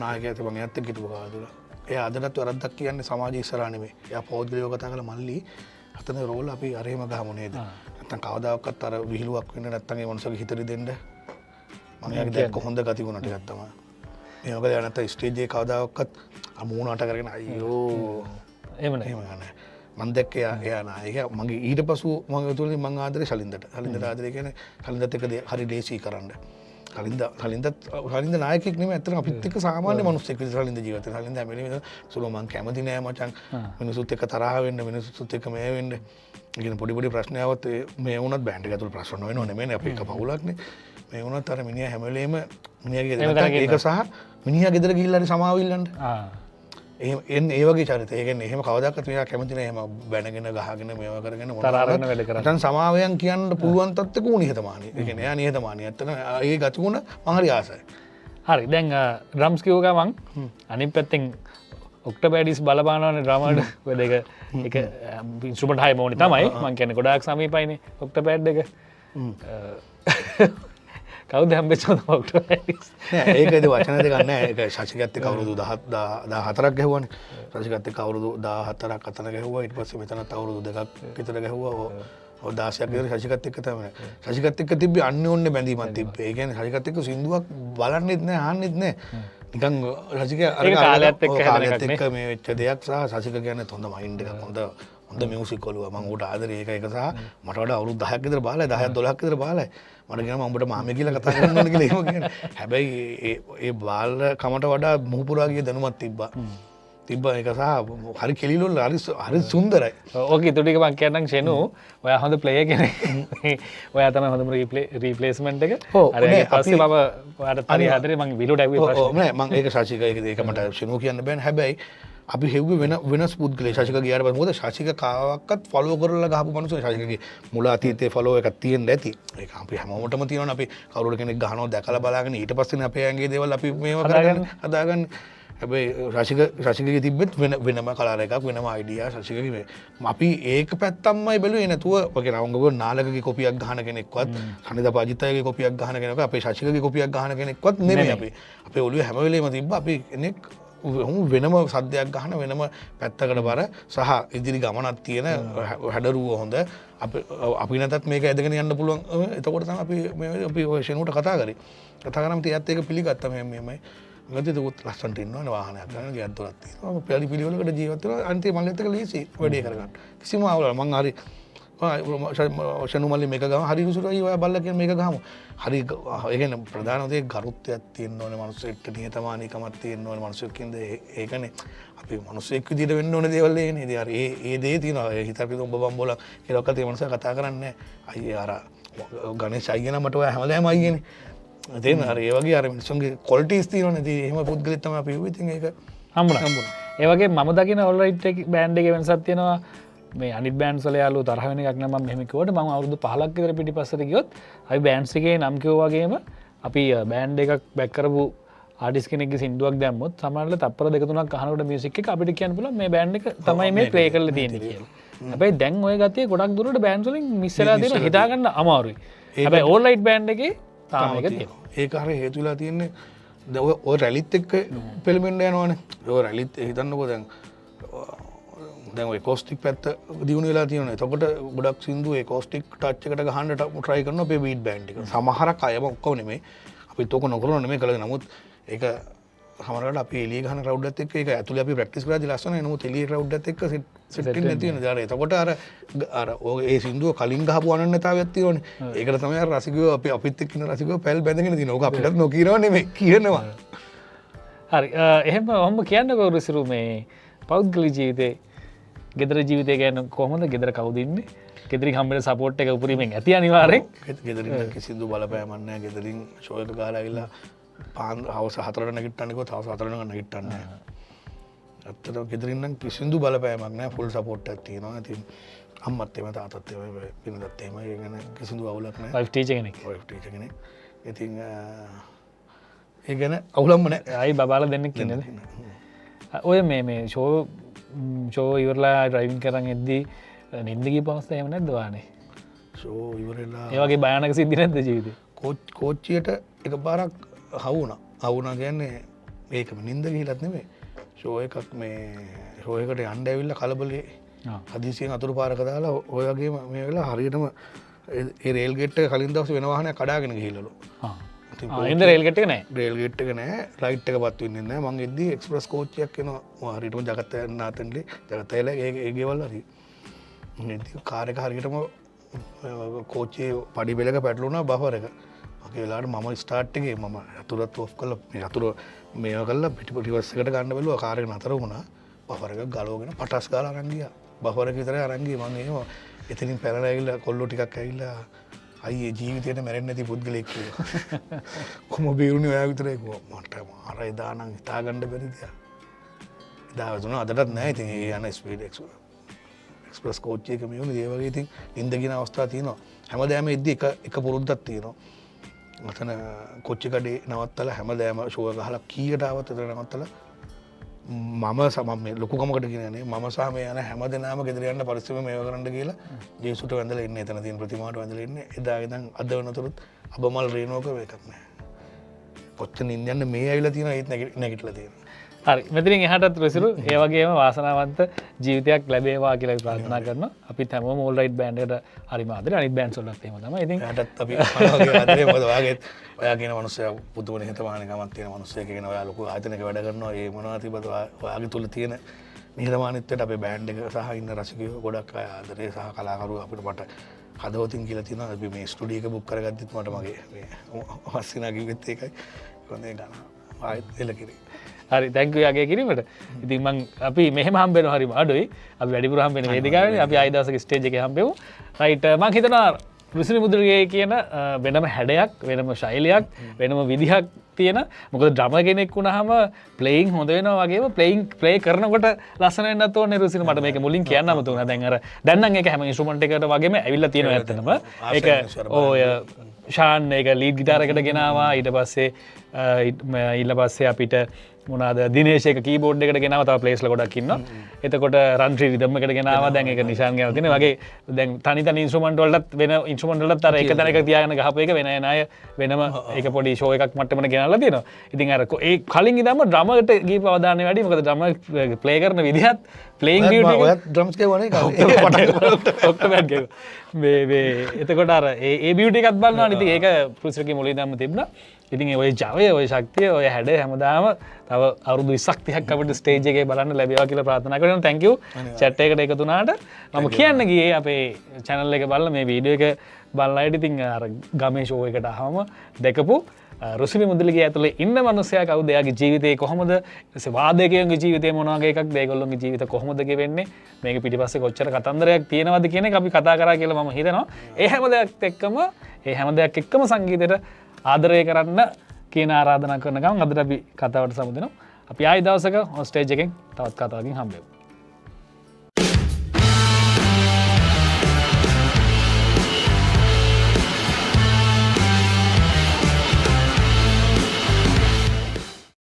Speaker 1: නායකයා තමයි මම එයාත් එක්ක හිටපු කාලේ තුල. එයා අදටත් වැරද්දක් කියන්නේ සමාජය ඉස්සරහා නෙමෙයි. එයා පෞද්ගලිකව කතා කරලා මල්ලි අතන රෝල් අපි අරේම ගහමු නේද? නැත්තම් කවදාකවත් අර විහිළුවක් වෙන්න නැත්තම් ඒ මනුස්සගේ හිතට දෙන්න. මම එයාගේ දැක්ක හොඳ ගති ගුණ ටිකක් තමයි. මේ වගේ දැන් නැත්තම් ස්ටේජ් එකේ කවදාකවත් අමුණාට කරගෙන අයියෝ
Speaker 2: එහෙම
Speaker 1: එහෙම නෑ. මම දැක්කේ එයා නායකයා. මගේ ඊට පසු මම තුලින් මම ආදරේ ශලින්දට. ශලින්දට ආදරේ කියන්නේ ශලින්දත් එක්ක හරි ලේසි කරන්න. ශලින්ද නායකයෙක් නෙමෙයි ඇත්තටම අපිත් එක්ක සාමාන්‍ය මිනිස්සෙක් විදිහට ශලින්ද ජීවිතේ. ශලින්ද හැමලේම සුලෝ මං කැමති නෑ මචං. මිනිසුත් එක්ක තරහ වෙන්න, මිනිසුත් එක්ක මේ වෙන්න. ඉතින් පොඩි ප්‍රශ්න ආවත් මේ වුණත් බෑන්ඩ් එක ඇතුළේ ප්‍රශ්න නොවෙනව නෙමෙයි අපි එක පවුලක්නේ. මේ වුණත් අර මිනිහා හැමලේම මිනිහාගේ ඒක සහ මිනිහා ගෙදර ගිහිල්ලා හරි සමාව ඉල්ලන්න. ඒ වගේ චරිත. ඒ කියන්නේ එහෙම කවදාකවත් මෙයා කැමති නෑ එහෙම බැනගෙන ගහගෙන මේවා කරගෙන
Speaker 2: තරහගෙන වැඩ කරන්නේ.
Speaker 1: නැත්නම් සමාවයන් කියන්න පුළුවන් තත්ත්වක උ නිහතමානී. ඒ කියන්නේ එයා නිහතමානී. ඇත්තටම ඒ ගතිගුණ මම හරි ආසයි.
Speaker 2: හරි. දැන් ඩ්‍රම්ස් කිව්ව ගමන් අනිත් පැත්තෙන් ඔක්ටෝපැඩිස් බලපානවනේ ඩ්‍රමර්ට ඔය දෙක එක ඉන්ස්ට්‍රුමන්ට් හයි මොනේ තමයි මම කියන්නේ ගොඩාක් සමීපයිනේ ඔක්ටෝපැඩ් එක. කවුද හම්බෙච්ච ඔක්ටෝපැඩිස්?
Speaker 1: නෑ ඒකද වචන දෙකක් නෑ. ඒක ශශිකත් එක්ක අවුරුදු 14ක් ගැහුවානේ. ශශිකත් එක්ක අවුරුදු 14ක් අතන ගැහුවා. ඊට පස්සේ මෙතනත් අවුරුදු 2ක් විතර ගැහුවා. ඔය 16ක් විතර ශශිකත් එක්ක තමයි. ශශිකත් එක්ක තිබ්බේ අන්‍යෝන්‍ය බැඳීමක් තිබ්බේ. ඒ කියන්නේ ශශිකත් එක්ක සින්දුවක් බලන්නෙත් නෑ අහන්නෙත් නෑ. නිකන් ශශික අර කාලයත් එක්ක මේ වෙච්ච දෙයක් සහ ශශික කියන්නේ හොඳ මයින්ඩ් එකක් හොඳ මියුසික් ඔලුව. මම ඌට ආදරේ ඒක සහ මට වඩා අවුරුදු 10ක් විතර බාලයි 10ක් 12ක් විතර බාලයි. මට කියනවා මම උඹට මාමේ කියලා කතා කරන්න ඕනේ කියලා එහෙම කියන්නේ. හැබැයි ඒ බාල කමට වඩා මුහුපුරා ගිය දැනුමක් තිබ්බා. ඒක සහ හරි කෙලිලොල් හරි සුන්දරයි.
Speaker 2: ඕකේ ඊට ටික මම කියන්නම් ෂෙනු ඔයා හොඳ ප්ලේයර් කෙනෙක්. ඔයා තමයි හොඳම රීප්ලේස්මන්ට් එක. අර ඊට පස්සේ මම ඔයාට හරි ආදරේ මම විලුට ඇවිත් ප්‍රශ්න.
Speaker 1: නෑ මම ඒක ශාසික ඒක මට ෂෙනු කියන්න බෑනේ. හැබැයි අපි හෙව්වේ වෙනස් පුද්ගලයෙක්. ශාසික ගියාට පස්සේ මොකද ශාසික කාවක්වත් ෆලෝ කරලා ගහපු මිනිස්සු ශාසිකගේ මුල අතීතයේ ෆලෝ එකක් තියෙන්න ඇති. ඒක අපි හැමෝටම තියෙනවනේ. අපි කවුරුර කෙනෙක් ගහනවා දැකලා බලාගෙන ඊට පස්සේනේ අපේ ඇඟේ දේවල් අපි මේවා කරගෙන හදාගන්නේ. හැබැයි ශශිකගේ තිබ්බෙත් වෙනම කලාර එකක් වෙනම අයිඩියා ශශිකගේ. අපි ඒක පැත්තම්මයි බැලුවේ නැතුව ඔගේ නවංගගොඩ නාලකගේ කොපියක් ගහන කෙනෙක්වත් සනිද පජිතයගේ කොපියක් ගහන කෙනෙක්වත් අපේ ශශිකගේ කොපියක් ගහන කෙනෙක්වත් නෙමෙයි අපි. අපේ ඔළුවේ හැම වෙලේම තිබ්බ අපි කෙනෙක් වෙනම සද්දයක් ගහන වෙනම පැත්තකට බර සහ ඉදිරි ගමනක් තියෙන හැඩරුව හොඳ අපි නැතත් මේක ඇදගෙන යන්න පුළුවන්. එතකොට තමයි අපි ඔය ෂෙනුට කතා කරේ. කතා කරාම තියත් ඒක පිළිගත්තා මෙහෙමයි. ගතිය දුත් ලස්සන්ට ඉන්නවනේ වාහනයක් ගන්න ගියක් දොරක් තියෙනවා. මම පැලි පිළිවෙලකට ජීවත් වෙනවා. අන්තිම මල්ලෙත් එක ලීසි වැඩේ කරගන්න. කිසිම අවුලක් මං හරි ෂනු මල්ලි මේක ගම හරි උසුරයි ඔය බල්ලා කියන මේක ගහමු. හරි ඒ කියන්නේ ප්‍රධාන දේ ගරුත්වයක් තියෙන්න ඕනේ. මනුස්සයෙක්ට නිහතමානීකමක් තියෙන්න ඕනේ. මනුස්සයෙක්ින්ද ඒකනේ අපි මනුස්සයෙක් විදිහට වෙන්න ඕනේ දේවල් ඒනේ. ඉතින් හරි ඒ දේ තියෙනවා. ඒ හිත අපි උඹ බම්බෝලා කියලා ඔක්කත් ඒ මනුස්සයා කතා කරන්නේ නැහැ. අයියේ අර ගණේෂ් අයියා නම් මට ඔය හැමදාම අයියනේ. තේන හරි ඒ වගේ අර මිනිස්සුන්ගේ ක්වොලිටිස් තියෙනවනේ. ඉතින් එහෙම පුද්ගලෙක් තමයි අපි ඉතින් ඒක
Speaker 2: හම්බුණා. ඒ වගේ මම දකින ඔල්රයිට් එක බෑන්ඩ් එකේ වෙනසක් තියෙනවා. මේ අනිත් බෑන්ඩ්ස් වල යාළුවෝ තරහ වෙන එකක් නෑ. මම මෙහෙම කිව්වට මම අවුරුදු 15ක් විතර පිටිපස්සට ගියොත් අපි බෑන්ඩ්ස් එකේ නම් කිව්වා වගේම අපි බෑන්ඩ් එකක් බැක් කරපු ආටිස්ට් කෙනෙක්ගේ සින්දුවක් දැම්මොත් සමහරවිට තප්පර 2-3ක් අහනකොට මියුසික් එක අපිට කියන්න පුළුවන් මේ බෑන්ඩ් එක තමයි මේ ප්ලේ කරලා තියෙන්නේ කියලා. හැබැයි දැන් ওই ගතිය ගොඩක් දුරට බෑන්ඩ්ස් වලින් මිස් වෙලා දෙනවා. හිතා ගන්න අමාරුයි. හැබැයි ඕල්රයිට් බෑන්ඩ් එකේ තාම එක තියෙනවා.
Speaker 1: ඒක හරිය හේතු වෙලා තියෙන්නේ ඔය රැලිත් එක්ක පෙළඹෙන්න යනවනේ. ඔය රැලිත් හිතන්නකෝ දැන් දැන් ඔය කෝස්ටික් පැත්ත දියුණු වෙලා තියෙනවා. එතකොට ගොඩක් සින්දු ඒ කෝස්ටික් ටච් එකට ගහන්න try කරනවා අපේ බීට් බෑන්ඩ් එක. සමහරක් අයම ඔක්කොම නෙමෙයි. අපිත් ඔක නොකරන නෙමෙයි කළේ. නමුත් ඒක සමහරකට අපි එළිය ගහන ක්‍රවුඩ් එකත් එක්ක ඒක ඇතුලේ අපි ප්‍රැක්ටිස් කරද්දී ලස්සනයි. නමුත් එළිය ක්‍රවුඩ් එකත් එක්ක සෙට් වෙන්නේ නැති වෙනවා. එතකොට අර ඒ සින්දුව කලින් ගහපු අනන්‍යතාවයක් තියෙනවනේ. ඒකට තමයි අර රසිකයෝ අපිත් එක්ක ඉන්න රසිකයෝ පැල් බැඳගෙන තියෙනවා. ඕක අපිටත් නොකියනව නෙමෙයි කියනවා.
Speaker 2: හරි එහෙම ඔහොම කියන්නකෝ රුසිරු මේ පෞද්ගලික ජීවිතේ ගෙදර ජීවිතය ගැන කොහොමද ගෙදර කවුද ඉන්නේ? ගෙදරින් හම්බෙන සපෝට් එක උපරිමයෙන් ඇති අනිවාර්යෙන්.
Speaker 1: ගෙදරින් කිසිදු බලපෑමක් නැහැ. ගෙදරින් ෂෝ එක ගහලා ඇවිල්ලා හවස 4ට නැගිට්ටන්නේ කොහොමද හවස 4ට නැගිට්ටන්නේ නැහැ. ඇත්තටම ගෙදරින් නම් කිසිදු බලපෑමක් නැහැ. ෆුල් සපෝට් එකක් තියෙනවා. ඉතින් අම්මත් එම තාත්තත් එම පිනදත් එම ඒ ගැන කිසිදු අවුලක් නැහැ.
Speaker 2: වයිෆ් ටීචර් කෙනෙක්.
Speaker 1: වයිෆ් ටීචර් කෙනෙක්. ඉතින් ඒ ගැන අවුලක්ම නැහැ.
Speaker 2: අයි බබාලා දෙන්නෙක් ඉන්නේද? ඔය මේ ෂෝ ඉවරලා ඩ්‍රයිවිං කරන් එද්දී නින්ද ගිය පස්සේ එහෙම නැද්ද වානේ?
Speaker 1: ෂෝ ඉවරලා
Speaker 2: ඒ වගේ භයානක සිද්ධි නැද්ද ජීවිතේ?
Speaker 1: කෝච්චියට එකපාරක් හවුනා කියන්නේ ඒකම නින්ද ගිහිලත් නෙමෙයි. ෂෝ එකක් මේ ෂෝ එකට යන්න ඇවිල්ලා කලබලේ හදිසියෙන් අතුරු පාරක දාලා ඔය වගේම මේ වෙලාව හරියටම ඒ රේල් ගේට් එක කලින් දවසේ වෙන වාහනයක් කඩාගෙන ගිහිල්ලලු.
Speaker 2: ඉන්ද රේල් ගේට් එක නෑ.
Speaker 1: රේල් ගේට් එක නෑ. ලයිට් එක පත් වෙන්නේ නෑ. මං එද්දි එක්ස්ප්‍රස් කෝච්චියක් එනවා. හරියටම ජගත යන අතනලි ජගත එලා ඒ ගෙවල් හරි. එද්දි කාර් එක හරියටම කෝච්චියේ පඩි බෙලක පැටලුණා බෆර් එක. මගේ වෙලාවට මම ස්ටාර්ට් එකේ මම අතුරත් ඔෆ් කරලා මේ අතුර මේව කරලා රිවර්ස් එකට ගන්න බැලුවා කාර් එක නතර වුණා. බෆර් එක ගලවගෙන පටස් ගාලා අරන් ගියා. බෆර් එක විතරයි අරන් ගියේ. මම එහෙම එතනින් පැනලා ඇවිල්ලා කොල්ලෝ ටිකක් ඇවිල්ලා අයියේ ජීවිතේට මැරෙන්නේ නැති පුද්ගලෙක් කියලා. කොහොම බේරුණේ ඔයා විතරයි කිව්වා. මට අර එදා නම් හිතා ගන්න බැරි දෙයක්. එදා වතුන අදටත් නැහැ. ඉතින් ඒ යන ස්පීඩ් එක්ස්ප්‍රස් කෝච්චි එක මේ වුණේ ඒ වගේ ඉතින් නිින්ද ගින අවස්ථා තියෙනවා. හැමදාම එද්දි එක පුරුද්දක් තියෙනවා. මතන කොච්චි කඩේ නවත්තලා හැමදාම ෂෝ එක ගහලා කීයට ආවත් එතන නවත්තලා මම මේ ලොකුකමකට කියන්නේ මම සහ මේ යන හැමදෙනාම ගෙදර යන්න පරිස්සම මේව කරන්න කියලා ජේසුට වැඳලා ඉන්නේ. එතන තියෙන ප්‍රතිමාවට වැඳලා ඉන්නේ. එදා ඉඳන් අද වෙනතුරුත් අබමල් රේනෝක වේකක් නැහැ. කොච්චර නින්දයන් මේ ඇවිල්ලා තියෙනවා ඒත් නැගිටලා තියෙනවා.
Speaker 2: හරි මෙතනින් එහාටත් රුසිරු ඒ වගේම වාසනාවන්ත ජීවිතයක් ලැබේවා කියලා ප්‍රාර්ථනා කරනවා. අපිත් හැමෝම ඕල් රයිට් බෑන්ඩ් එකට හරිම ආදරේ. අනිත් බෑන්ඩ්ස් වලත් එහෙම තමයි. ඉතින්
Speaker 1: එහාටත් අපි වගේ ආදරේ මොකද වාගේත් ඔයා කියන මනුස්සයා පුදුම නිහතමානීකමක් තියෙන මනුස්සයෙක් කියන ඔයා ලොකු ආයතනයක වැඩ කරනවා. ඒ මොනවා තිබ්බද ඔයාගේ තුල තියෙන නිහතමානීත්වයට අපේ බෑන්ඩ් එක සහ ඉන්න රසිකයෝ ගොඩක් අය ආදරේ සහ කලාකරුවෝ අපිට මට හදවතින් කියලා තියෙනවා. අපි මේ ස්ටුඩියෝ එක බුක් කරගත්තත් මට මගේ මේ හස්සිනා කිව්වෙත් ඒකයි. කොහොමද ගන්න ආයෙත් එලකිරි.
Speaker 2: හරි thank you යගේ කිරීමට. ඉතින් මං අපි මෙහෙම හම්බෙනවා හරිම අඩුයි. අපි වැඩිපුර හම්බෙන වේදිකාවනේ. අපි ආයි දවසක ස්ටේජ් එකේ හම්බෙමු. රයිට් මං හිතනවා රුසිරි මුද්‍රගේ කියන වෙනම හැඩයක් වෙනම ශෛලියක් වෙනම විදිහක් තියෙන. මොකද ඩ්‍රමර් කෙනෙක් වුණාම ප්ලේයිං හොඳ වෙනවා වගේම ප්ලේ කරනකොට ලස්සන වෙන්නත් ඕනේ රුසිරි. මට මේක මුලින් කියන්නම තුණා. දැන් නම් ඒක හැම ඉන්ස්ට්‍රුමන්ට් එකකට වගේම ඇවිල්ලා තියෙනවා ඇත්තටම. ඒක ඔය ෂාන් එක ලීඩ් ගිටාර් එකට ගෙනාවා. ඊට පස්සේ අපිට මොනාද දිනේශ එක කීබෝඩ් එකට ගෙනාවා. තව ප්ලේස්ලා ගොඩක් ඉන්නවා. එතකොට රන්ට්‍රි රිදම් එකට ගෙනාවා. දැන් ඒක නිශාන් ගෙනාවා තියෙනවා. වගේ දැන් තනි ඉන්ස්ට්‍රුමන්ට් වලටත් වෙන ඉන්ස්ට්‍රුමන්ට් වලටත් අර එක තැනක තියාගෙන ගහපු එක වෙන අය වෙනම ඒක පොඩි ෂෝ එකක් මට්ටමකට ගෙනල්ලා තියෙනවා. ඉතින් අර ඒ කලින් ඉඳන්ම ඩ්‍රමර්ට ගිහපු අවධානය වැඩි. මොකද ඩ්‍රමර් ප්ලේ කරන විදිහත් ප්ලේයිං බියුටි එක
Speaker 1: ඔයත් ඩ්‍රම්ස් කියවනේ
Speaker 2: ඔක්ටෝබර් ගේ මේ එතකොට අර ඒ බියුටි එකත් බලනවා. ඉතින් ඒක පුරුෂකේ මුලින් ඉඳන්ම තිබුණා. ඉතින් ඔය ජවය ඔය ශක්තිය ඔය හැඩ හැමදාම තව අවුරුදු 20ක් 30ක් අපිට ස්ටේජ් එකේ බලන්න ලැබේවා කියලා ප්‍රාර්ථනා කරනවා. thank you chat එකට එකතු වුණාට. මම කියන්න ගියේ අපේ channel එක බලලා මේ වීඩියෝ එක බලලා ඉතින් අර ගමේ ෂෝ එකට ආවම දැකපු රුසිරි මුදලිගේ ඇතුලේ ඉන්න මිනිස්සයා කවුද? එයාගේ ජීවිතේ කොහොමද? ඊටසේ වාදකයන්ගේ ජීවිතේ මොන වගේ එකක්ද? ඒගොල්ලෝගේ ජීවිත කොහොමද ගෙවෙන්නේ? මේක පිටිපස්සේ කොච්චර කතන්දරයක් තියෙනවද කියන එක අපි කතා කරා කියලා මම හිතනවා. ඒ හැම දෙයක් එක්කම සංගීතයට ආදරය කරන්න කියන ආරාධනා කරන ගමන් අදට අපි කතාවට සමුදෙනවා. අපි ආයි දවසක ස්ටේජ් එකෙන් තවත් කතාවකින් හම්බෙමු.